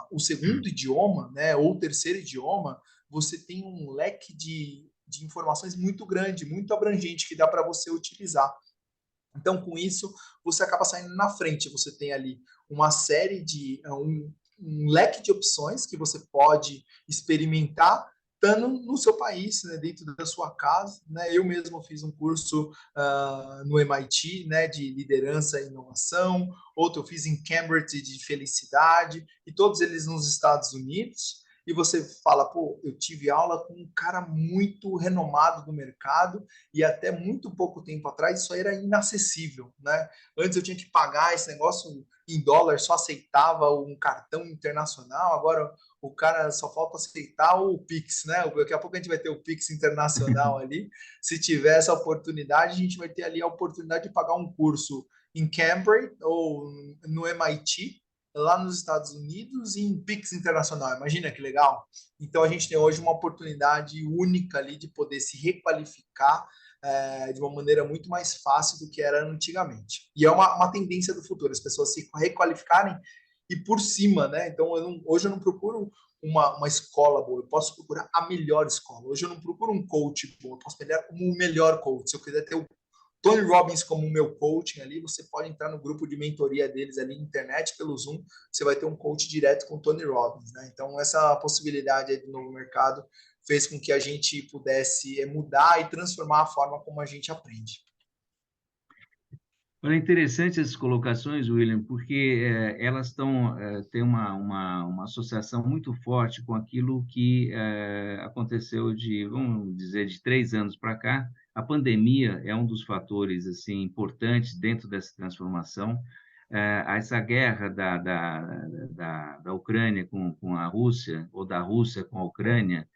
o segundo idioma, né, ou o terceiro idioma, você tem um leque de informações muito grande, muito abrangente, que dá para você utilizar. Então, com isso, você acaba saindo na frente. Você tem ali uma série um leque de opções que você pode experimentar estando no seu país, né, dentro da sua casa. Né? Eu mesmo fiz um curso no MIT, né, de liderança e inovação, outro eu fiz em Cambridge de felicidade, e todos eles nos Estados Unidos. E você fala, pô, eu tive aula com um cara muito renomado do mercado, e até muito pouco tempo atrás isso aí era inacessível, né? Antes eu tinha que pagar esse negócio em dólar, só aceitava um cartão internacional, agora o cara só falta aceitar o Pix, né? Daqui a pouco a gente vai ter o Pix internacional ali. Se tiver essa oportunidade, a gente vai ter ali a oportunidade de pagar um curso em Cambridge ou no MIT, lá nos Estados Unidos, e em Pix internacional. Imagina que legal. Então a gente tem hoje uma oportunidade única ali de poder se requalificar de uma maneira muito mais fácil do que era antigamente. E é uma tendência do futuro, as pessoas se requalificarem e por cima, né? Então, hoje eu não procuro uma escola boa, eu posso procurar a melhor escola. Hoje eu não procuro um coach bom, eu posso pegar o melhor coach. Se eu quiser ter o Tony Robbins como meu coaching ali, você pode entrar no grupo de mentoria deles ali na internet, pelo Zoom, você vai ter um coach direto com o Tony Robbins, né? Então, essa possibilidade aí do novo mercado fez com que a gente pudesse mudar e transformar a forma como a gente aprende. Olha, interessante essas colocações, William, porque elas têm uma associação muito forte com aquilo que aconteceu vamos dizer, de 3 anos para cá. A pandemia é um dos fatores assim importantes dentro dessa transformação. Essa guerra da Ucrânia com a Rússia, ou da Rússia com a Ucrânia,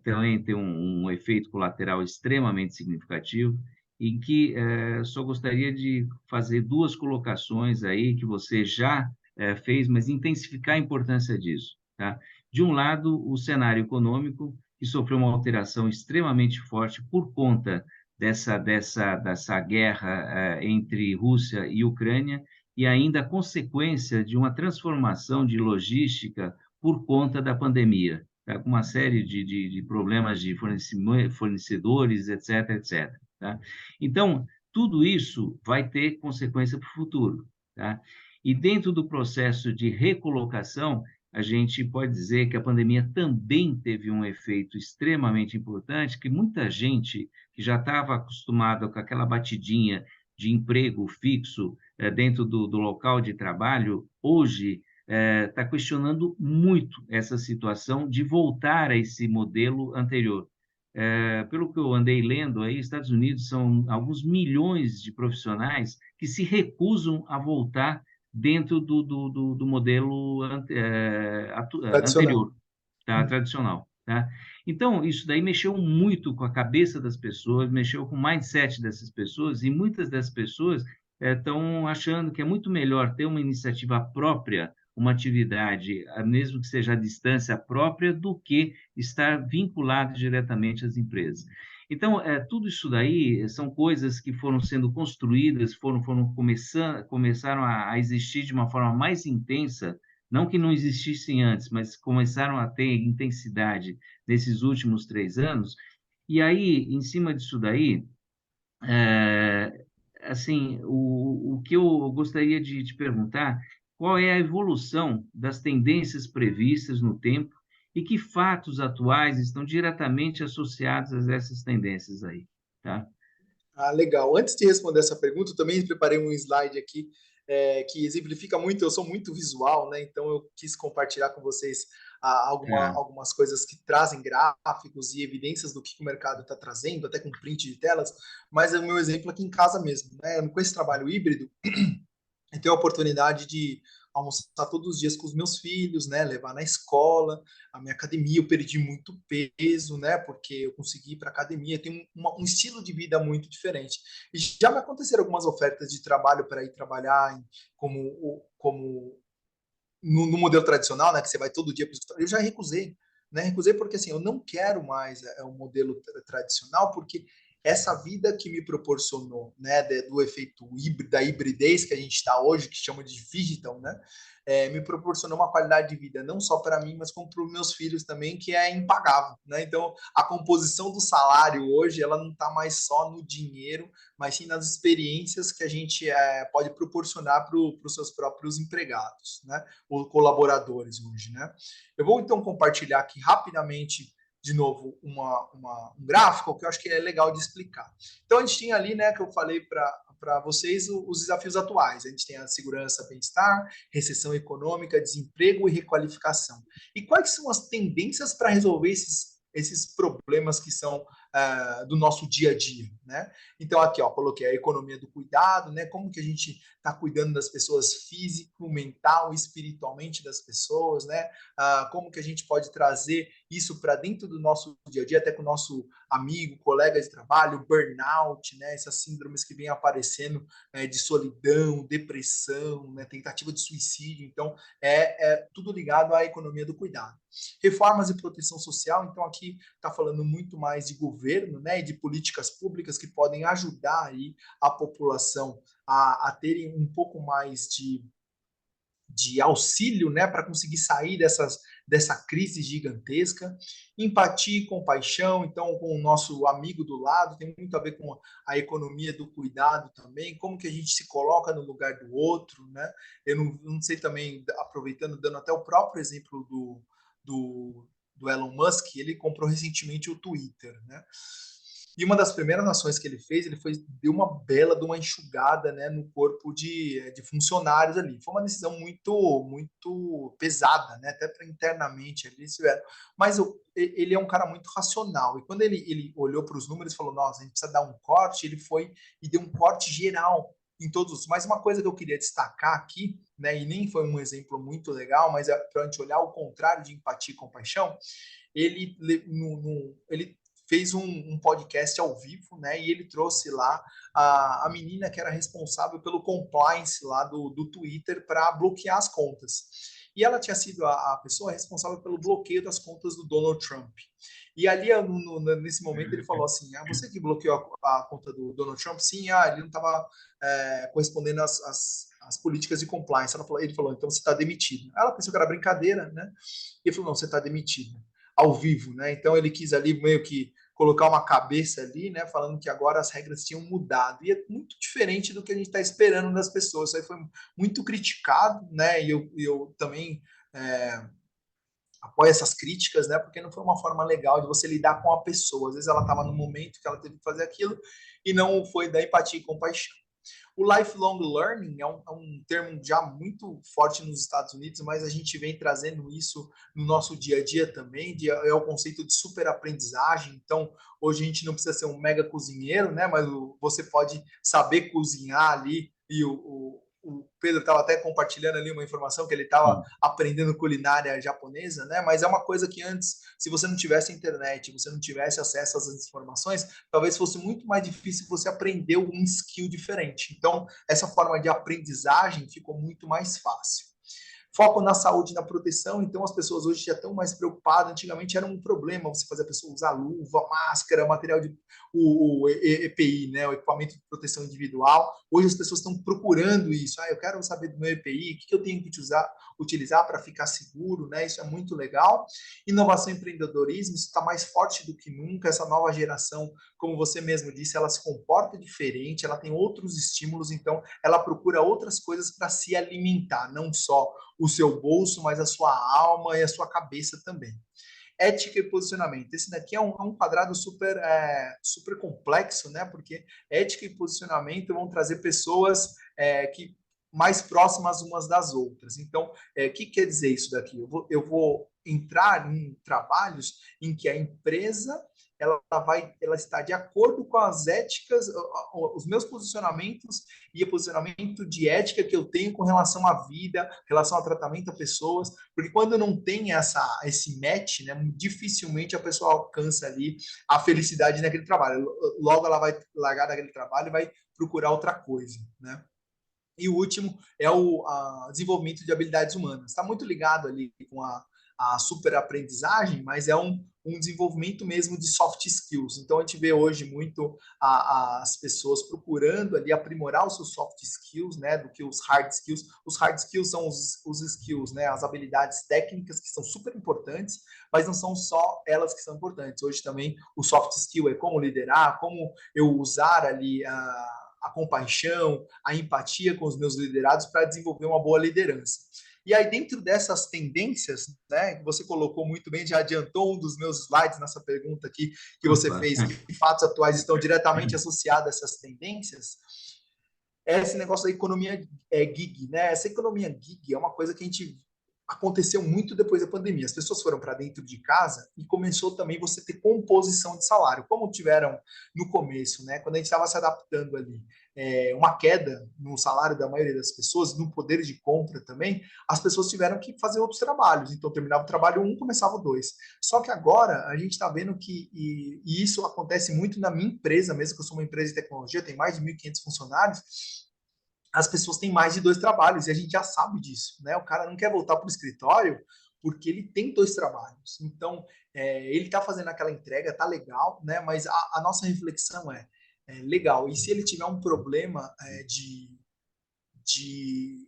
também tem um efeito colateral extremamente significativo, em que só gostaria de fazer 2 colocações aí que você já fez, mas intensificar a importância disso. Tá? De um lado, o cenário econômico, que sofreu uma alteração extremamente forte por conta dessa guerra entre Rússia e Ucrânia, e ainda a consequência de uma transformação de logística por conta da pandemia, tá? Com uma série de problemas de fornecedores, etc., etc. Tá? Então, tudo isso vai ter consequência para o futuro. Tá? E dentro do processo de recolocação, a gente pode dizer que a pandemia também teve um efeito extremamente importante, que muita gente que já estava acostumada com aquela batidinha de emprego fixo dentro do local de trabalho, hoje está questionando muito essa situação de voltar a esse modelo anterior. Pelo que eu andei lendo aí, Estados Unidos são alguns milhões de profissionais que se recusam a voltar dentro do modelo Tradicional. anterior, tá? Tradicional. Tá? Então, isso daí mexeu muito com a cabeça das pessoas, mexeu com o mindset dessas pessoas, e muitas dessas pessoas estão achando que é muito melhor ter uma iniciativa própria, uma atividade, mesmo que seja à distância própria, do que estar vinculado diretamente às empresas. Então, tudo isso daí são coisas que foram sendo construídas, começaram a existir de uma forma mais intensa, não que não existissem antes, mas começaram a ter intensidade nesses últimos 3 anos. E aí, em cima disso daí, assim, o que eu gostaria de te perguntar, qual é a evolução das tendências previstas no tempo e que fatos atuais estão diretamente associados a essas tendências aí, tá? Ah, legal. Antes de responder essa pergunta, eu também preparei um slide aqui que exemplifica muito. Eu sou muito visual, né? Então eu quis compartilhar com vocês É, algumas coisas que trazem gráficos e evidências do que o mercado está trazendo, até com print de telas. Mas é o meu exemplo aqui em casa mesmo, né? Com esse trabalho híbrido, eu tenho a oportunidade de almoçar todos os dias com os meus filhos, né? Levar na escola, a minha academia. Eu perdi muito peso, né? Porque eu consegui ir para academia. Eu tenho um estilo de vida muito diferente. E já me aconteceram algumas ofertas de trabalho para ir trabalhar como no modelo tradicional, né? Que você vai todo dia para o escritório. Eu já recusei. Né, recusei porque assim, eu não quero mais o modelo tradicional, porque essa vida que me proporcionou, né, do efeito híbrido, da hibridez que a gente está hoje, que chama de digital, né, me proporcionou uma qualidade de vida não só para mim, mas como para os meus filhos também, que é impagável, né? Então, a composição do salário hoje, ela não está mais só no dinheiro, mas sim nas experiências que a gente pode proporcionar para os seus próprios empregados, né? Ou colaboradores hoje, né? Eu vou então compartilhar aqui rapidamente de novo um gráfico que eu acho que é legal de explicar. Então a gente tinha ali, né, que eu falei para vocês os desafios atuais. A gente tem a segurança, bem-estar, recessão econômica, desemprego e requalificação. E quais são as tendências para resolver esses problemas que são do nosso dia a dia, né? Então aqui, ó, coloquei a economia do cuidado, né? Como que a gente está cuidando das pessoas físico, mental e espiritualmente das pessoas, né? Como que a gente pode trazer isso para dentro do nosso dia a dia, até com o nosso amigo, colega de trabalho, burnout, né? Essas síndromes que vêm aparecendo de solidão, depressão, né? Tentativa de suicídio. Então, é tudo ligado à economia do cuidado. Reformas e proteção social, então aqui está falando muito mais de governo, né? E de políticas públicas que podem ajudar aí a população a terem um pouco mais de auxílio, né, para conseguir sair dessa crise gigantesca. Empatia e compaixão, então, com o nosso amigo do lado, tem muito a ver com a economia do cuidado também, como que a gente se coloca no lugar do outro, né? Eu não sei também, aproveitando, dando até o próprio exemplo do Elon Musk, ele comprou recentemente o Twitter, né? E uma das primeiras ações que ele deu uma bela de uma enxugada, né, no corpo de funcionários ali. Foi uma decisão muito, muito pesada, né, até para internamente eles tiveram. Mas ele é um cara muito racional. E quando ele olhou para os números e falou, nossa, a gente precisa dar um corte, ele foi e deu um corte geral em todos. Mas uma coisa que eu queria destacar aqui, né, e nem foi um exemplo muito legal, mas para a gente olhar o contrário de empatia e compaixão, ele fez um podcast ao vivo, né? E ele trouxe lá a menina que era responsável pelo compliance lá do Twitter para bloquear as contas. E ela tinha sido a pessoa responsável pelo bloqueio das contas do Donald Trump. E ali, nesse momento, ele falou assim: você que bloqueou a conta do Donald Trump? Sim, ele não estava correspondendo às políticas de compliance. Ele falou: então você está demitido. Ela pensou que era brincadeira, né? E ele falou: não, você está demitido ao vivo, né? Então ele quis ali meio que colocar uma cabeça ali, né, falando que agora as regras tinham mudado. E é muito diferente do que a gente está esperando das pessoas. Isso aí foi muito criticado, né, e eu também apoio essas críticas, né, porque não foi uma forma legal de você lidar com a pessoa. Às vezes ela estava no momento que ela teve que fazer aquilo e não foi da empatia e compaixão. O lifelong learning é um termo já muito forte nos Estados Unidos, mas a gente vem trazendo isso no nosso dia a dia também, é o conceito de superaprendizagem. Então, hoje a gente não precisa ser um mega cozinheiro, né? Mas você pode saber cozinhar ali, e o Pedro estava até compartilhando ali uma informação que ele estava aprendendo culinária japonesa, né? Mas é uma coisa que antes, se você não tivesse internet, você não tivesse acesso às informações, talvez fosse muito mais difícil você aprender um skill diferente. Então, essa forma de aprendizagem ficou muito mais fácil. Foco na saúde e na proteção, então as pessoas hoje já estão mais preocupadas. Antigamente era um problema você fazer a pessoa usar luva, máscara, material de o EPI, né, o equipamento de proteção individual. Hoje as pessoas estão procurando isso. Eu quero saber do meu EPI, o que eu tenho que utilizar para ficar seguro, né? Isso é muito legal. Inovação e empreendedorismo, isso está mais forte do que nunca. Essa nova geração, como você mesmo disse, ela se comporta diferente, ela tem outros estímulos, então ela procura outras coisas para se alimentar, não só o seu bolso, mas a sua alma e a sua cabeça também. Ética e posicionamento. Esse daqui é um quadrado super complexo, né? Porque ética e posicionamento vão trazer pessoas que mais próximas umas das outras. Então, o que quer dizer isso daqui? Eu vou entrar em trabalhos em que a empresa ela está de acordo com as éticas, os meus posicionamentos e o posicionamento de ética que eu tenho com relação à vida, relação ao tratamento a pessoas, porque quando não tem esse match, né, dificilmente a pessoa alcança ali a felicidade naquele trabalho. Logo ela vai largar daquele trabalho e vai procurar outra coisa, né? E o último é o desenvolvimento de habilidades humanas. Está muito ligado ali com a superaprendizagem, mas é um desenvolvimento mesmo de soft skills. Então, a gente vê hoje muito as pessoas procurando ali aprimorar os seus soft skills, né, do que os hard skills. Os hard skills são os skills, né, as habilidades técnicas que são super importantes, mas não são só elas que são importantes. Hoje também o soft skill é como liderar, como eu usar ali a compaixão, a empatia com os meus liderados para desenvolver uma boa liderança. E aí, dentro dessas tendências, né, que você colocou muito bem, já adiantou um dos meus slides nessa pergunta aqui que você fez, que fatos atuais estão diretamente associados a essas tendências, é esse negócio da economia gig, né? Essa economia gig é uma coisa que aconteceu muito depois da pandemia. As pessoas foram para dentro de casa e começou também você ter composição de salário, como tiveram no começo, né? Quando a gente estava se adaptando ali, uma queda no salário da maioria das pessoas, no poder de compra também, as pessoas tiveram que fazer outros trabalhos. Então, terminava o trabalho um, começava o dois. Só que agora a gente está vendo que, e isso acontece muito na minha empresa, mesmo que eu sou uma empresa de tecnologia, tem mais de 1.500 funcionários, as pessoas têm mais de 2 trabalhos e a gente já sabe disso, né? O cara não quer voltar para o escritório porque ele tem 2 trabalhos. Então, ele está fazendo aquela entrega, tá legal, né? Mas a nossa reflexão legal. E se ele tiver um problema de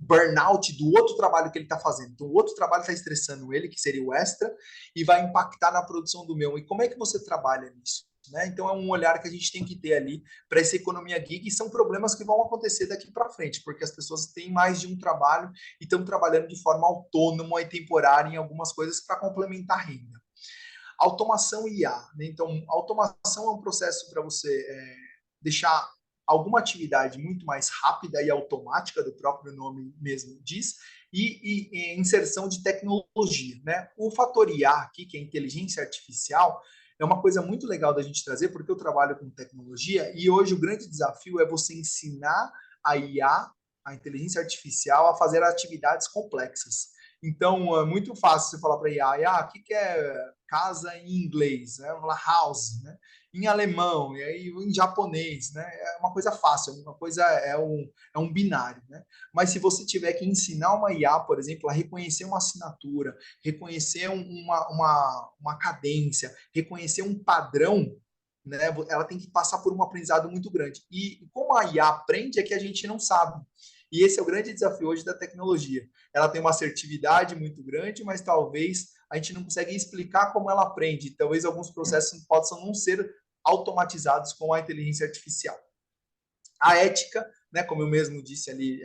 burnout do outro trabalho que ele está fazendo? Então, o outro trabalho está estressando ele, que seria o extra, e vai impactar na produção do meu. E como é que você trabalha nisso? Né? Então, é um olhar que a gente tem que ter ali para essa economia gig, e são problemas que vão acontecer daqui para frente, porque as pessoas têm mais de um trabalho e estão trabalhando de forma autônoma e temporária em algumas coisas para complementar a renda. Automação e IA. Né? Então, automação é um processo para você deixar alguma atividade muito mais rápida e automática, do próprio nome mesmo diz, e inserção de tecnologia. Né? O fator IA aqui, que é a inteligência artificial, é uma coisa muito legal da gente trazer, porque eu trabalho com tecnologia e hoje o grande desafio é você ensinar a IA, a inteligência artificial, a fazer atividades complexas. Então, é muito fácil você falar para a IA, o que é casa em inglês? Né? House, né? Em alemão, e aí em japonês, né? É uma coisa fácil, uma coisa é um binário, né? Mas se você tiver que ensinar uma IA, por exemplo, a reconhecer uma assinatura, reconhecer uma cadência, reconhecer um padrão, né? Ela tem que passar por um aprendizado muito grande. E como a IA aprende é que a gente não sabe. E esse é o grande desafio hoje da tecnologia. Ela tem uma assertividade muito grande, mas talvez a gente não consegue explicar como ela aprende. Talvez alguns processos possam não ser automatizados com a inteligência artificial. A ética, né, como eu mesmo disse ali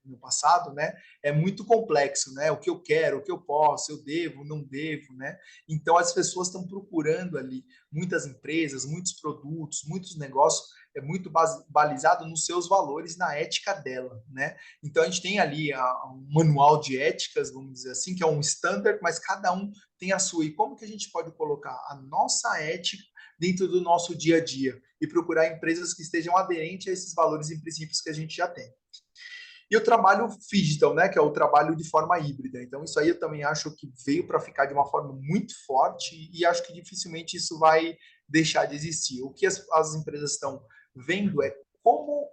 no passado, né, é muito complexo, né? O que eu quero, o que eu posso, eu devo, não devo, né? Então as pessoas estão procurando ali, muitas empresas, muitos produtos, muitos negócios, é muito balizado nos seus valores, na ética dela, né? Então a gente tem ali um manual de éticas, vamos dizer assim, que é um standard, mas cada um tem a sua. E como que a gente pode colocar a nossa ética dentro do nosso dia a dia e procurar empresas que estejam aderentes a esses valores e princípios que a gente já tem. E o trabalho digital, né, que é o trabalho de forma híbrida. Então, isso aí eu também acho que veio para ficar de uma forma muito forte e acho que dificilmente isso vai deixar de existir. O que as empresas estão vendo é como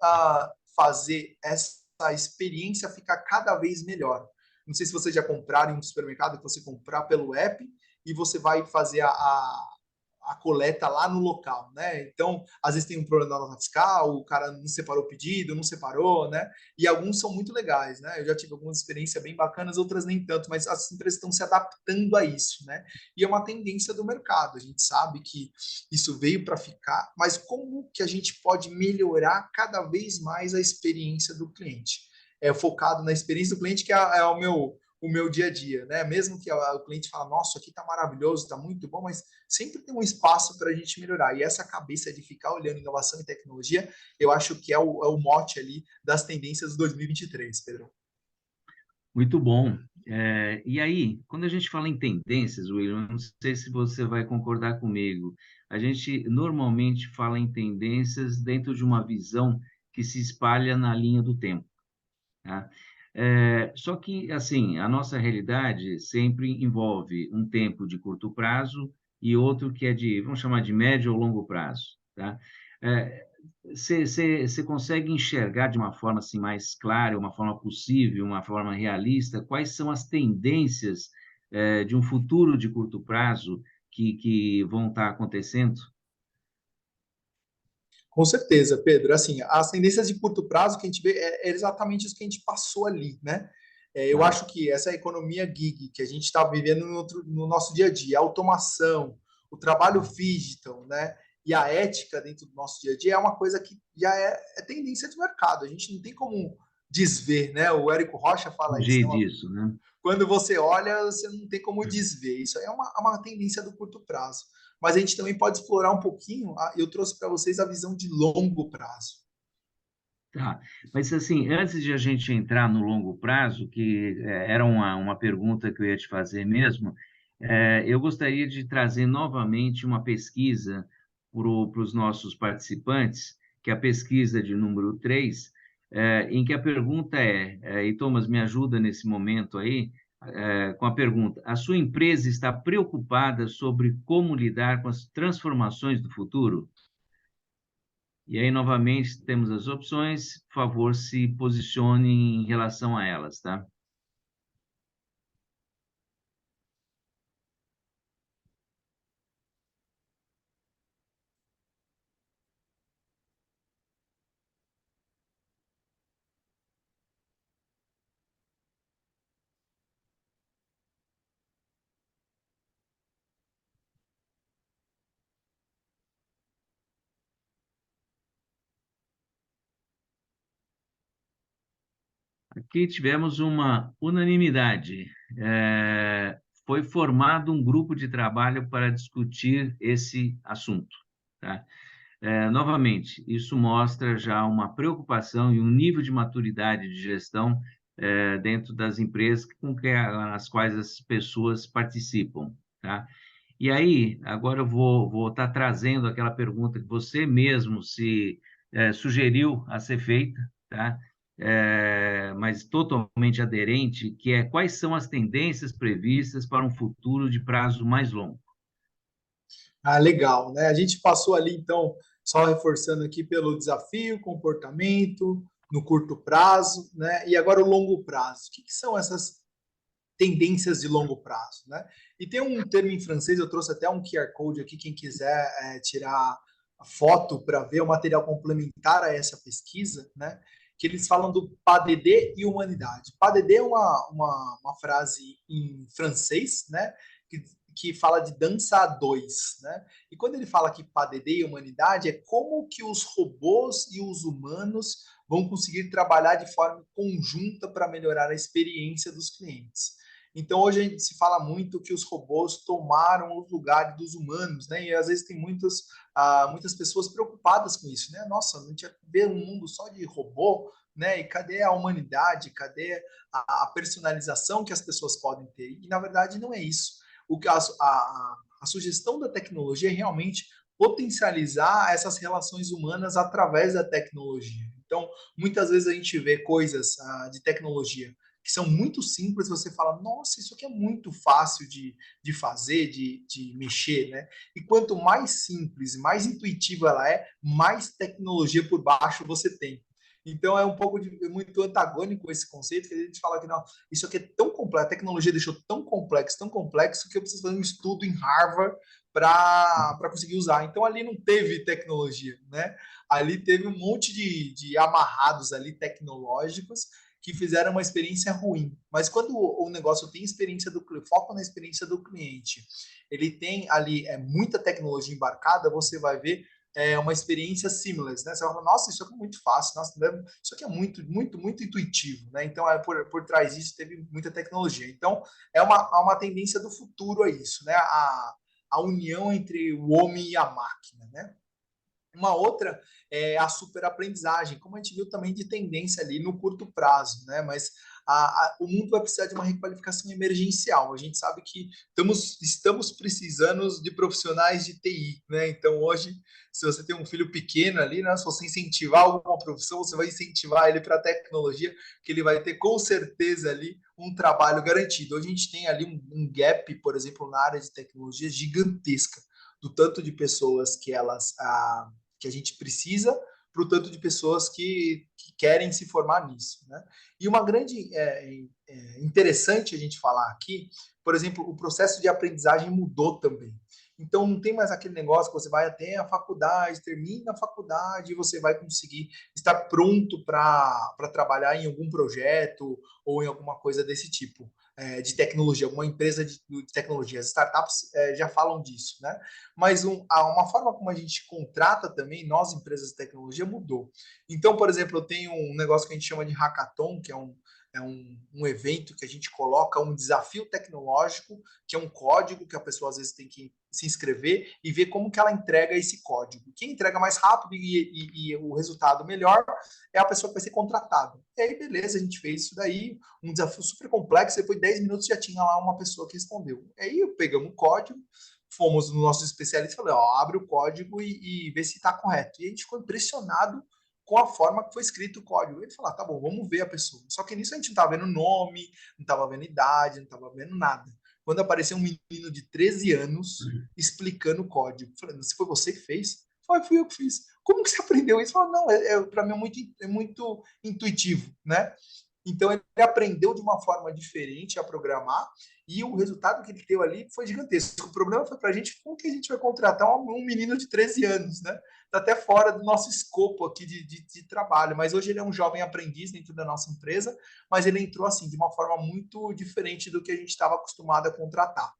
fazer essa experiência ficar cada vez melhor. Não sei se vocês já compraram em um supermercado, que você comprar pelo app e você vai fazer a coleta lá no local, né? Então, às vezes tem um problema na nota fiscal, o cara não separou o pedido, não separou, né? E alguns são muito legais, né? Eu já tive algumas experiências bem bacanas, outras nem tanto, mas as empresas estão se adaptando a isso, né? E é uma tendência do mercado. A gente sabe que isso veio para ficar, mas como que a gente pode melhorar cada vez mais a experiência do cliente? É focado na experiência do cliente, que é o meu dia a dia, né? Mesmo que o cliente fala, nossa, aqui tá maravilhoso, tá muito bom, mas sempre tem um espaço para a gente melhorar. E essa cabeça de ficar olhando inovação e tecnologia, eu acho que é o mote ali das tendências de 2023, Pedro. Muito bom. E aí, quando a gente fala em tendências, William, não sei se você vai concordar comigo, a gente normalmente fala em tendências dentro de uma visão que se espalha na linha do tempo, tá? Só que, assim, a nossa realidade sempre envolve um tempo de curto prazo e outro que é vamos chamar de médio ou longo prazo, tá? Você consegue enxergar de uma forma assim mais clara, uma forma possível, uma forma realista, quais são as tendências de um futuro de curto prazo que vão estar acontecendo? Com certeza, Pedro. Assim, as tendências de curto prazo que a gente vê é exatamente isso que a gente passou ali, né? Eu Tá? acho que essa economia gig que a gente está vivendo no nosso dia a dia, a automação, o trabalho digital, né? E a ética dentro do nosso dia a dia é uma coisa que já é tendência de mercado. A gente não tem como desver, né? O Érico Rocha fala isso, Fugir né? disso, né? Quando você olha, você não tem como desver. Isso aí é uma tendência do curto prazo. Mas a gente também pode explorar um pouquinho. Eu trouxe para vocês a visão de longo prazo. Tá, mas assim, antes de a gente entrar no longo prazo, que era uma pergunta que eu ia te fazer mesmo, eu gostaria de trazer novamente uma pesquisa para os nossos participantes, que é a pesquisa de número 3, em que a pergunta e Thomas, me ajuda nesse momento aí, com a pergunta: a sua empresa está preocupada sobre como lidar com as transformações do futuro? E aí, novamente, temos as opções. Por favor, se posicione em relação a elas, tá? Aqui tivemos uma unanimidade. Foi formado um grupo de trabalho para discutir esse assunto, tá? Novamente, isso mostra já uma preocupação e um nível de maturidade de gestão dentro das empresas as quais as pessoas participam, tá? E aí, agora eu vou estar trazendo aquela pergunta que você mesmo sugeriu a ser feita, tá? Mas totalmente aderente, que é quais são as tendências previstas para um futuro de prazo mais longo? Ah, legal, né? A gente passou ali, então, só reforçando aqui pelo desafio, comportamento, no curto prazo, né? E agora o longo prazo. O que são essas tendências de longo prazo, né? E tem um termo em francês, eu trouxe até um QR Code aqui, quem quiser tirar a foto para ver o material complementar a essa pesquisa, né? Que eles falam do PADD e humanidade. PADD é uma frase em francês, né? que fala de dança a dois, né? E quando ele fala que PADD e humanidade, é como que os robôs e os humanos vão conseguir trabalhar de forma conjunta para melhorar a experiência dos clientes. Então, hoje a gente se fala muito que os robôs tomaram os lugares dos humanos, né? E às vezes tem muitas pessoas preocupadas com isso, né? Nossa, a gente ia ver um mundo só de robô, né? E cadê a humanidade? Cadê a personalização que as pessoas podem ter? E, na verdade, não é isso. O que a sugestão da tecnologia é realmente potencializar essas relações humanas através da tecnologia. Então, muitas vezes a gente vê coisas de tecnologia que são muito simples, você fala, nossa, isso aqui é muito fácil de fazer, de mexer, né? E quanto mais simples, mais intuitiva ela é, mais tecnologia por baixo você tem. Então é um pouco muito antagônico esse conceito, que a gente fala que não, isso aqui é tão complexo, a tecnologia deixou tão complexo que eu preciso fazer um estudo em Harvard para conseguir usar. Então ali não teve tecnologia, né? Ali teve um monte de amarrados ali tecnológicos que fizeram uma experiência ruim. Mas quando o negócio tem experiência do foco na experiência do cliente, ele tem ali muita tecnologia embarcada, você vai ver uma experiência seamless, né? Você vai falar, nossa, isso aqui é muito fácil, nossa, isso aqui é muito intuitivo, né? Então, por trás disso teve muita tecnologia. Então, é uma tendência do futuro a isso, né? A união entre o homem e a máquina, né? Uma outra é a superaprendizagem, como a gente viu também de tendência ali no curto prazo, né? Mas o mundo vai precisar de uma requalificação emergencial. A gente sabe que estamos precisando de profissionais de TI, né? Então, hoje, se você tem um filho pequeno ali, né? Se você incentivar alguma profissão, você vai incentivar ele para a tecnologia, que ele vai ter com certeza ali um trabalho garantido. Hoje a gente tem ali um gap, por exemplo, na área de tecnologia gigantesca, do tanto de pessoas que a gente precisa para o tanto de pessoas que querem se formar nisso, né? E uma grande interessante a gente falar aqui, por exemplo, o processo de aprendizagem mudou também. Então não tem mais aquele negócio que você vai até a faculdade, termina a faculdade e você vai conseguir estar pronto para trabalhar em algum projeto ou em alguma coisa desse tipo de tecnologia, alguma empresa de tecnologia. As startups já falam disso, né? Mas uma forma como a gente contrata também, nós, empresas de tecnologia, mudou. Então, por exemplo, eu tenho um negócio que a gente chama de hackathon, que é um evento que a gente coloca um desafio tecnológico, que é um código que a pessoa às vezes tem que se inscrever e ver como que ela entrega esse código. Quem entrega mais rápido e o resultado melhor é a pessoa que vai ser contratada. E aí, beleza, a gente fez isso daí, um desafio super complexo, depois de 10 minutos já tinha lá uma pessoa que respondeu. E aí, pegamos o código, fomos no nosso especialista e falei, ó, abre o código e vê se está correto. E a gente ficou impressionado com a forma que foi escrito o código. Ele falou, tá bom, vamos ver a pessoa. Só que nisso a gente não estava vendo nome, não estava vendo idade, não estava vendo nada. Quando apareceu um menino de 13 anos explicando o código, eu falei, se foi você que fez? Foi, fui eu que fiz. Como que você aprendeu isso? Falei, não, para mim é muito intuitivo, né? Então ele aprendeu de uma forma diferente a programar e o resultado que ele teve ali foi gigantesco. O problema foi para a gente como que a gente vai contratar um menino de 13 anos, né? Está até fora do nosso escopo aqui de trabalho, mas hoje ele é um jovem aprendiz dentro da nossa empresa, mas ele entrou assim de uma forma muito diferente do que a gente estava acostumado a contratar.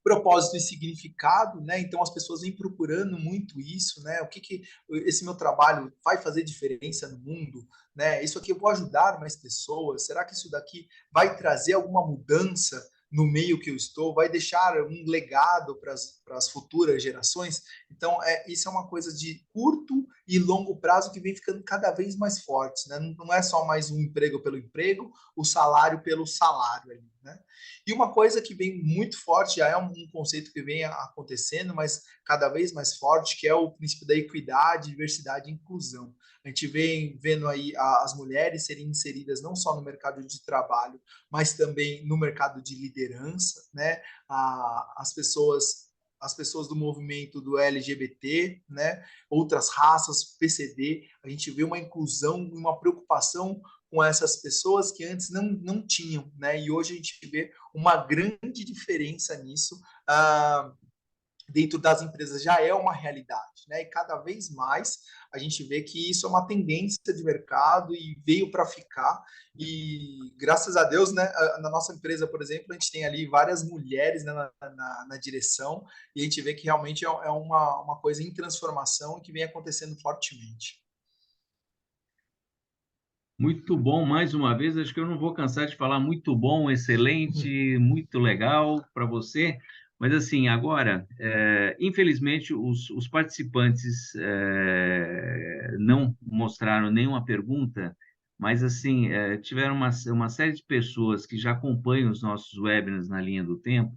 Propósito e significado, né? Então as pessoas vêm procurando muito isso, né? O que esse meu trabalho vai fazer diferença no mundo, né? Isso aqui eu vou ajudar mais pessoas? Será que isso daqui vai trazer alguma mudança no meio que eu estou? Vai deixar um legado para as futuras gerações? Então isso é uma coisa de curto e longo prazo que vem ficando cada vez mais fortes, né? Não é só mais um emprego pelo emprego, o salário pelo salário ali, né? E uma coisa que vem muito forte, já é um conceito que vem acontecendo, mas cada vez mais forte, que é o princípio da equidade, diversidade e inclusão. A gente vem vendo aí as mulheres serem inseridas não só no mercado de trabalho, mas também no mercado de liderança, né? As pessoas do movimento do LGBT, né? Outras raças, PCD, a gente vê uma inclusão, uma preocupação com essas pessoas que antes não tinham, né? E hoje a gente vê uma grande diferença nisso. dentro das empresas já é uma realidade, né? E cada vez mais a gente vê que isso é uma tendência de mercado e veio para ficar. E graças a Deus, né, na nossa empresa, por exemplo, a gente tem ali várias mulheres, né, na direção, e a gente vê que realmente é uma coisa em transformação que vem acontecendo fortemente. Muito bom, mais uma vez. Acho que eu não vou cansar de falar muito bom, excelente, muito legal para você. Mas, assim, agora, infelizmente, os participantes não mostraram nenhuma pergunta, mas, assim, tiveram uma série de pessoas que já acompanham os nossos webinars na linha do tempo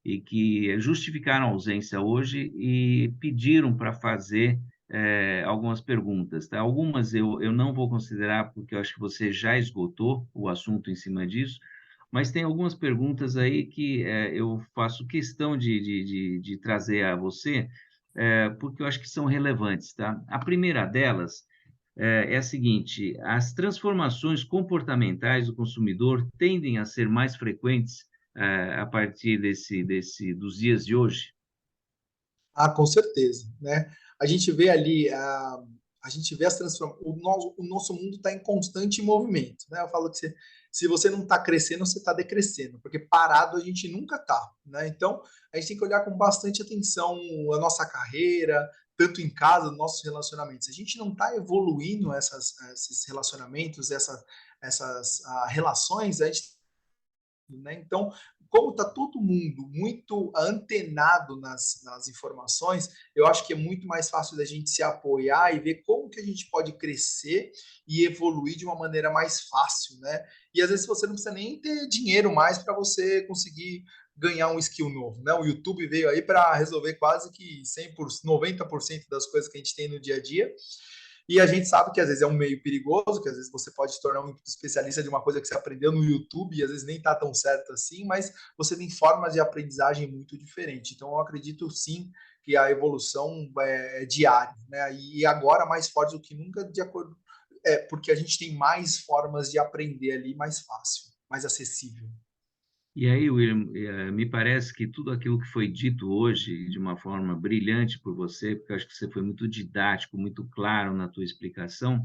e que justificaram a ausência hoje e pediram para fazer algumas perguntas, tá? Algumas eu não vou considerar, porque eu acho que você já esgotou o assunto em cima disso, mas tem algumas perguntas aí que eu faço questão de trazer a você, porque eu acho que são relevantes, tá? A primeira delas é a seguinte: as transformações comportamentais do consumidor tendem a ser mais frequentes a partir dos dias de hoje? Ah, com certeza, né? A gente vê ali, a gente vê as transformações. O nosso mundo está em constante movimento, né? Eu falo que se você não está crescendo, você está decrescendo, porque parado a gente nunca está, né? Então, a gente tem que olhar com bastante atenção a nossa carreira, tanto em casa, nos nossos relacionamentos. Se a gente não está evoluindo esses relacionamentos, essas relações, a gente, né? Então, como está todo mundo muito antenado nas informações, eu acho que é muito mais fácil da gente se apoiar e ver como que a gente pode crescer e evoluir de uma maneira mais fácil, né? E às vezes você não precisa nem ter dinheiro mais para você conseguir ganhar um skill novo, né? O YouTube veio aí para resolver quase que 100%, 90% das coisas que a gente tem no dia a dia. E a gente sabe que às vezes é um meio perigoso, que às vezes você pode se tornar um especialista de uma coisa que você aprendeu no YouTube e às vezes nem está tão certo assim, mas você tem formas de aprendizagem muito diferentes. Então, eu acredito sim que a evolução é diária, né? E agora mais forte do que nunca, de acordo, porque a gente tem mais formas de aprender ali mais fácil, mais acessível. E aí, William, me parece que tudo aquilo que foi dito hoje, de uma forma brilhante por você, porque eu acho que você foi muito didático, muito claro na tua explicação,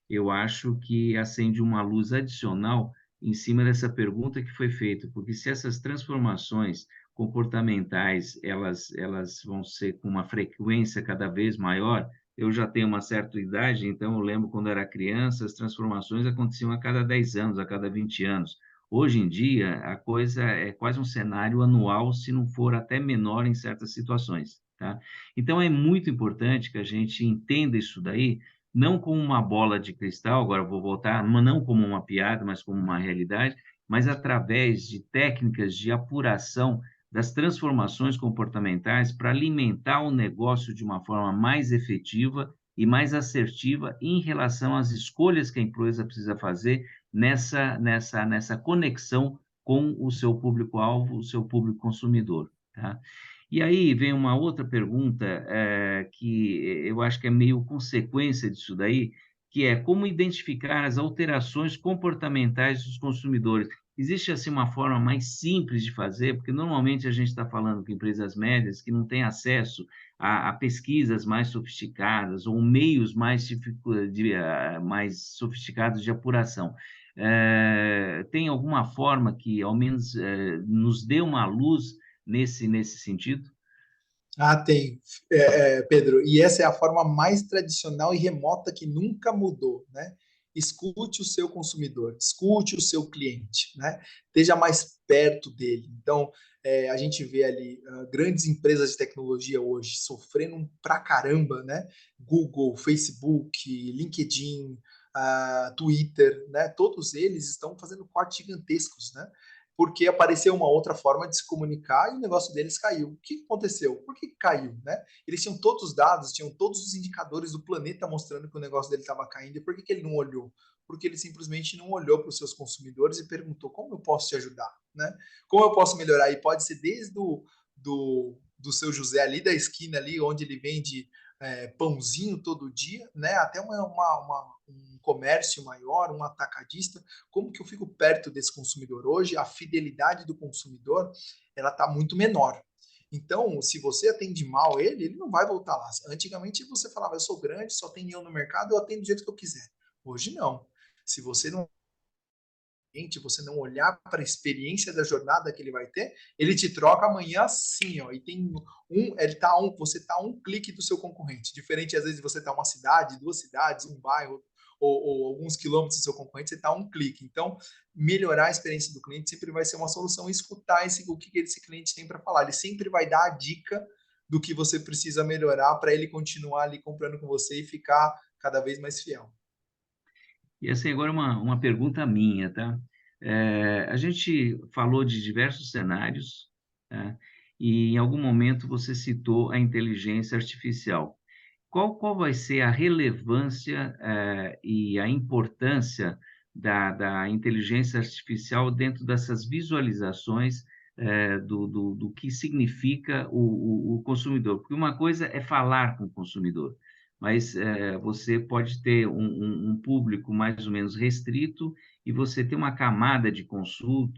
eu acho que acende uma luz adicional em cima dessa pergunta que foi feita, porque se essas transformações comportamentais, elas vão ser com uma frequência cada vez maior, eu já tenho uma certa idade, então eu lembro quando era criança, as transformações aconteciam a cada 10 anos, a cada 20 anos. Hoje em dia, a coisa é quase um cenário anual, se não for até menor em certas situações, tá? Então, é muito importante que a gente entenda isso daí, não como uma bola de cristal, agora eu vou voltar, não como uma piada, mas como uma realidade, mas através de técnicas de apuração das transformações comportamentais para alimentar o negócio de uma forma mais efetiva e mais assertiva em relação às escolhas que a empresa precisa fazer nessa conexão com o seu público-alvo, o seu público consumidor, tá? E aí vem uma outra pergunta que eu acho que é meio consequência disso daí, que é como identificar as alterações comportamentais dos consumidores. Existe assim uma forma mais simples de fazer, porque normalmente a gente está falando com empresas médias que não têm acesso a pesquisas mais sofisticadas ou meios mais sofisticados de apuração. Tem alguma forma que, ao menos, nos dê uma luz nesse sentido? Ah, tem, Pedro. E essa é a forma mais tradicional e remota que nunca mudou, né? Escute o seu consumidor, escute o seu cliente, né? Esteja mais perto dele. Então, a gente vê ali grandes empresas de tecnologia hoje sofrendo pra caramba, né? Google, Facebook, LinkedIn, Twitter, né? Todos eles estão fazendo cortes gigantescos, né? Porque apareceu uma outra forma de se comunicar e o negócio deles caiu. O que aconteceu? Por que caiu, né? Eles tinham todos os dados, tinham todos os indicadores do planeta mostrando que o negócio dele estava caindo. E por que ele não olhou? Porque ele simplesmente não olhou para os seus consumidores e perguntou como eu posso te ajudar, né? Como eu posso melhorar? E pode ser desde do seu José ali da esquina ali, onde ele vende pãozinho todo dia, né? Até um comércio maior, um atacadista. Como que eu fico perto desse consumidor? Hoje, a fidelidade do consumidor ela está muito menor. Então, se você atende mal ele não vai voltar lá. Antigamente você falava, eu sou grande, só tem eu no mercado, eu atendo do jeito que eu quiser. Hoje não. Se você não você não olhar para a experiência da jornada que ele vai ter, ele te troca amanhã sim, ó. E tem você tá a um clique do seu concorrente. Diferente às vezes de você tá uma cidade, duas cidades, um bairro ou alguns quilômetros do seu concorrente, você está a um clique. Então, melhorar a experiência do cliente sempre vai ser uma solução. Escutar o que esse cliente tem para falar. Ele sempre vai dar a dica do que você precisa melhorar para ele continuar ali comprando com você e ficar cada vez mais fiel. E assim, agora uma pergunta minha, tá? A gente falou de diversos cenários, tá? E em algum momento você citou a inteligência artificial. Qual vai ser a relevância, e a importância da inteligência artificial dentro dessas visualizações, do que significa o consumidor? Porque uma coisa é falar com o consumidor, mas você pode ter um público mais ou menos restrito e você tem uma camada de consumo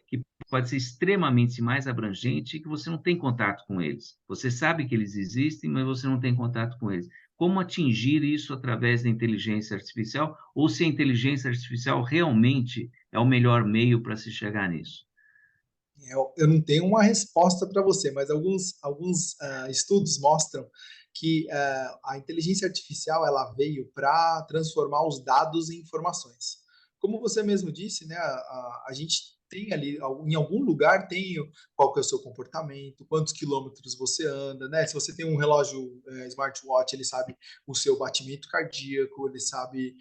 que pode ser extremamente mais abrangente e que você não tem contato com eles. Você sabe que eles existem, mas você não tem contato com eles. Como atingir isso através da inteligência artificial? Ou se a inteligência artificial realmente é o melhor meio para se chegar nisso? Eu não tenho uma resposta para você, mas alguns estudos mostram que a inteligência artificial ela veio para transformar os dados em informações. Como você mesmo disse, né, a gente tem ali, em algum lugar tem qual que é o seu comportamento, quantos quilômetros você anda, né? Se você tem um relógio smartwatch, ele sabe o seu batimento cardíaco, ele sabe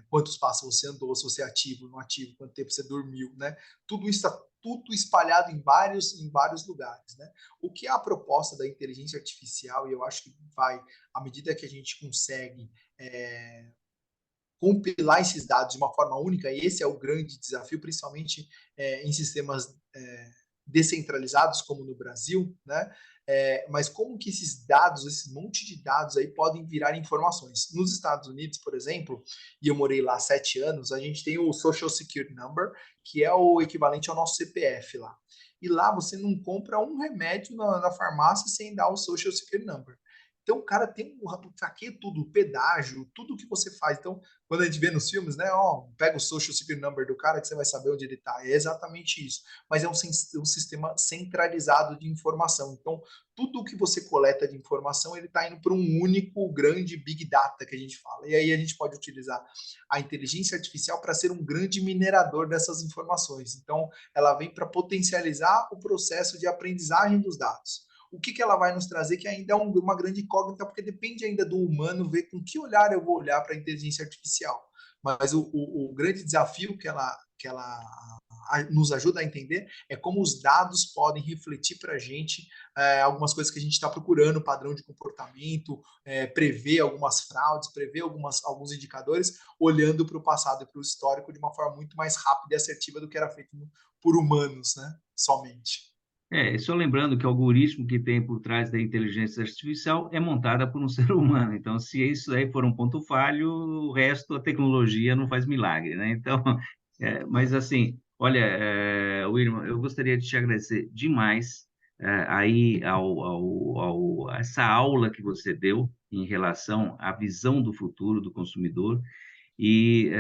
quantos passos você andou, se você é ativo, não ativo, quanto tempo você dormiu, né? Tudo isso está tudo espalhado em vários lugares, né? O que é a proposta da inteligência artificial, e eu acho que vai, à medida que a gente consegue compilar esses dados de uma forma única, e esse é o grande desafio, principalmente em sistemas descentralizados, como no Brasil, né? Mas como que esses dados, esse monte de dados aí podem virar informações? Nos Estados Unidos, por exemplo, e eu morei lá 7 anos, a gente tem o Social Security Number, que é o equivalente ao nosso CPF lá. E lá você não compra um remédio na farmácia sem dar o Social Security Number. Então o cara tem traqueia tudo, o pedágio, tudo que você faz. Então, quando a gente vê nos filmes, né, ó, pega o social security number do cara que você vai saber onde ele está. É exatamente isso. Mas é um sistema centralizado de informação. Então, tudo que você coleta de informação, ele está indo para um único grande big data que a gente fala. E aí a gente pode utilizar a inteligência artificial para ser um grande minerador dessas informações. Então, ela vem para potencializar o processo de aprendizagem dos dados. O que ela vai nos trazer, que ainda é uma grande incógnita, porque depende ainda do humano ver com que olhar eu vou olhar para a inteligência artificial. Mas o grande desafio que ela nos ajuda a entender é como os dados podem refletir para a gente algumas coisas que a gente está procurando, padrão de comportamento, prever algumas fraudes, prever alguns indicadores, olhando para o passado e para o histórico de uma forma muito mais rápida e assertiva do que era feito por humanos, né? Somente. Só lembrando que o algoritmo que tem por trás da inteligência artificial é montada por um ser humano. Então, se isso aí for um ponto falho, o resto, a tecnologia não faz milagre, né? Então, mas assim, olha, William, eu gostaria de te agradecer demais aí a essa aula que você deu em relação à visão do futuro do consumidor e,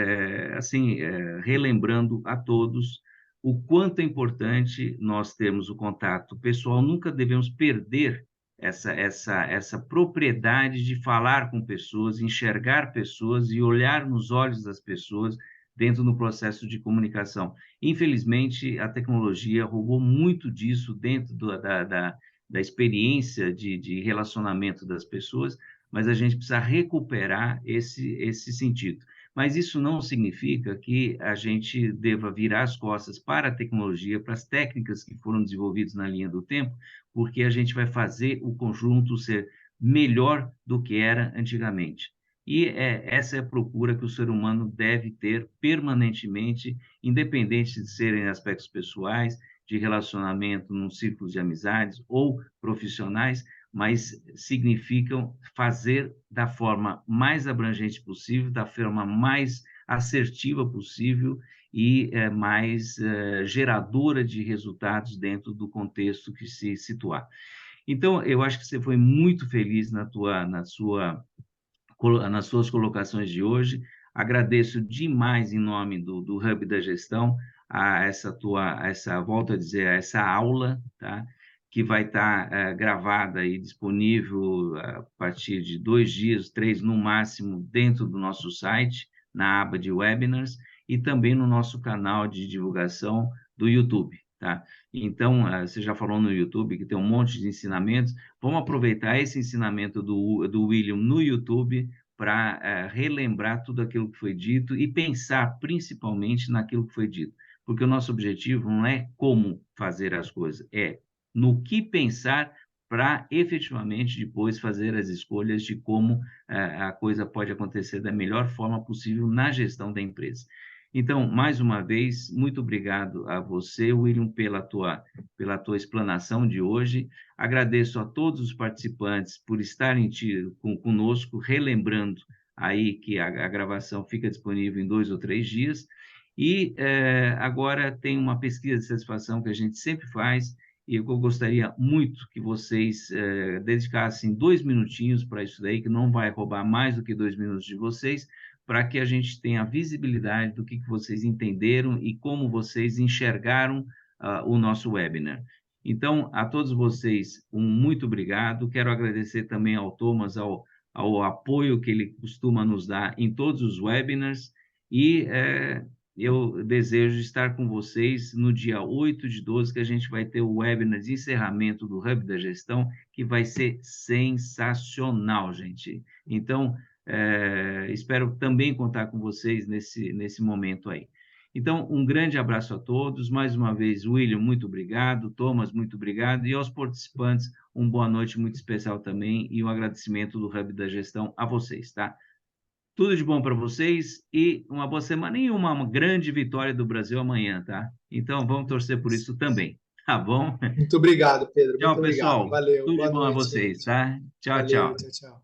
assim, relembrando a todos o quanto é importante nós termos o contato pessoal, nunca devemos perder essa propriedade de falar com pessoas, enxergar pessoas e olhar nos olhos das pessoas dentro do processo de comunicação. Infelizmente, a tecnologia roubou muito disso dentro da experiência de relacionamento das pessoas, mas a gente precisa recuperar esse sentido. Mas isso não significa que a gente deva virar as costas para a tecnologia, para as técnicas que foram desenvolvidas na linha do tempo, porque a gente vai fazer o conjunto ser melhor do que era antigamente. E essa é a procura que o ser humano deve ter permanentemente, independente de serem aspectos pessoais, de relacionamento num círculo de amizades ou profissionais, mas significam fazer da forma mais abrangente possível, da forma mais assertiva possível e mais geradora de resultados dentro do contexto que se situar. Então, eu acho que você foi muito feliz nas suas colocações de hoje. Agradeço demais em nome do Hub da Gestão a volto a dizer, a essa aula, tá? Que vai estar gravada e disponível a partir de 2 dias, 3 no máximo, dentro do nosso site, na aba de webinars, e também no nosso canal de divulgação do YouTube, tá? Então, você já falou no YouTube que tem um monte de ensinamentos, vamos aproveitar esse ensinamento do William no YouTube para relembrar tudo aquilo que foi dito e pensar principalmente naquilo que foi dito, porque o nosso objetivo não é como fazer as coisas, é no que pensar para efetivamente depois fazer as escolhas de como a coisa pode acontecer da melhor forma possível na gestão da empresa. Então, mais uma vez, muito obrigado a você, William, pela tua explanação de hoje. Agradeço a todos os participantes por estarem conosco, relembrando aí que a gravação fica disponível em 2 ou 3 dias. E agora tem uma pesquisa de satisfação que a gente sempre faz, e eu gostaria muito que vocês dedicassem 2 minutinhos para isso daí, que não vai roubar mais do que 2 minutos de vocês, para que a gente tenha visibilidade do que vocês entenderam e como vocês enxergaram o nosso webinar. Então, a todos vocês, muito obrigado. Quero agradecer também ao Thomas, ao apoio que ele costuma nos dar em todos os webinars, e eu desejo estar com vocês no dia 8/12, que a gente vai ter o webinar de encerramento do Hub da Gestão, que vai ser sensacional, gente. Então, espero também contar com vocês nesse momento aí. Então, um grande abraço a todos. Mais uma vez, William, muito obrigado. Thomas, muito obrigado. E aos participantes, uma boa noite muito especial também e um agradecimento do Hub da Gestão a vocês, tá? Tudo de bom para vocês e uma boa semana e uma grande vitória do Brasil amanhã, tá? Então, vamos torcer por isso também, tá bom? Muito obrigado, Pedro. Tchau, Muito obrigado. pessoal. Valeu. Tudo de Boa bom a noite, vocês, gente. tá? Tchau, Valeu. tchau. Tchau, tchau.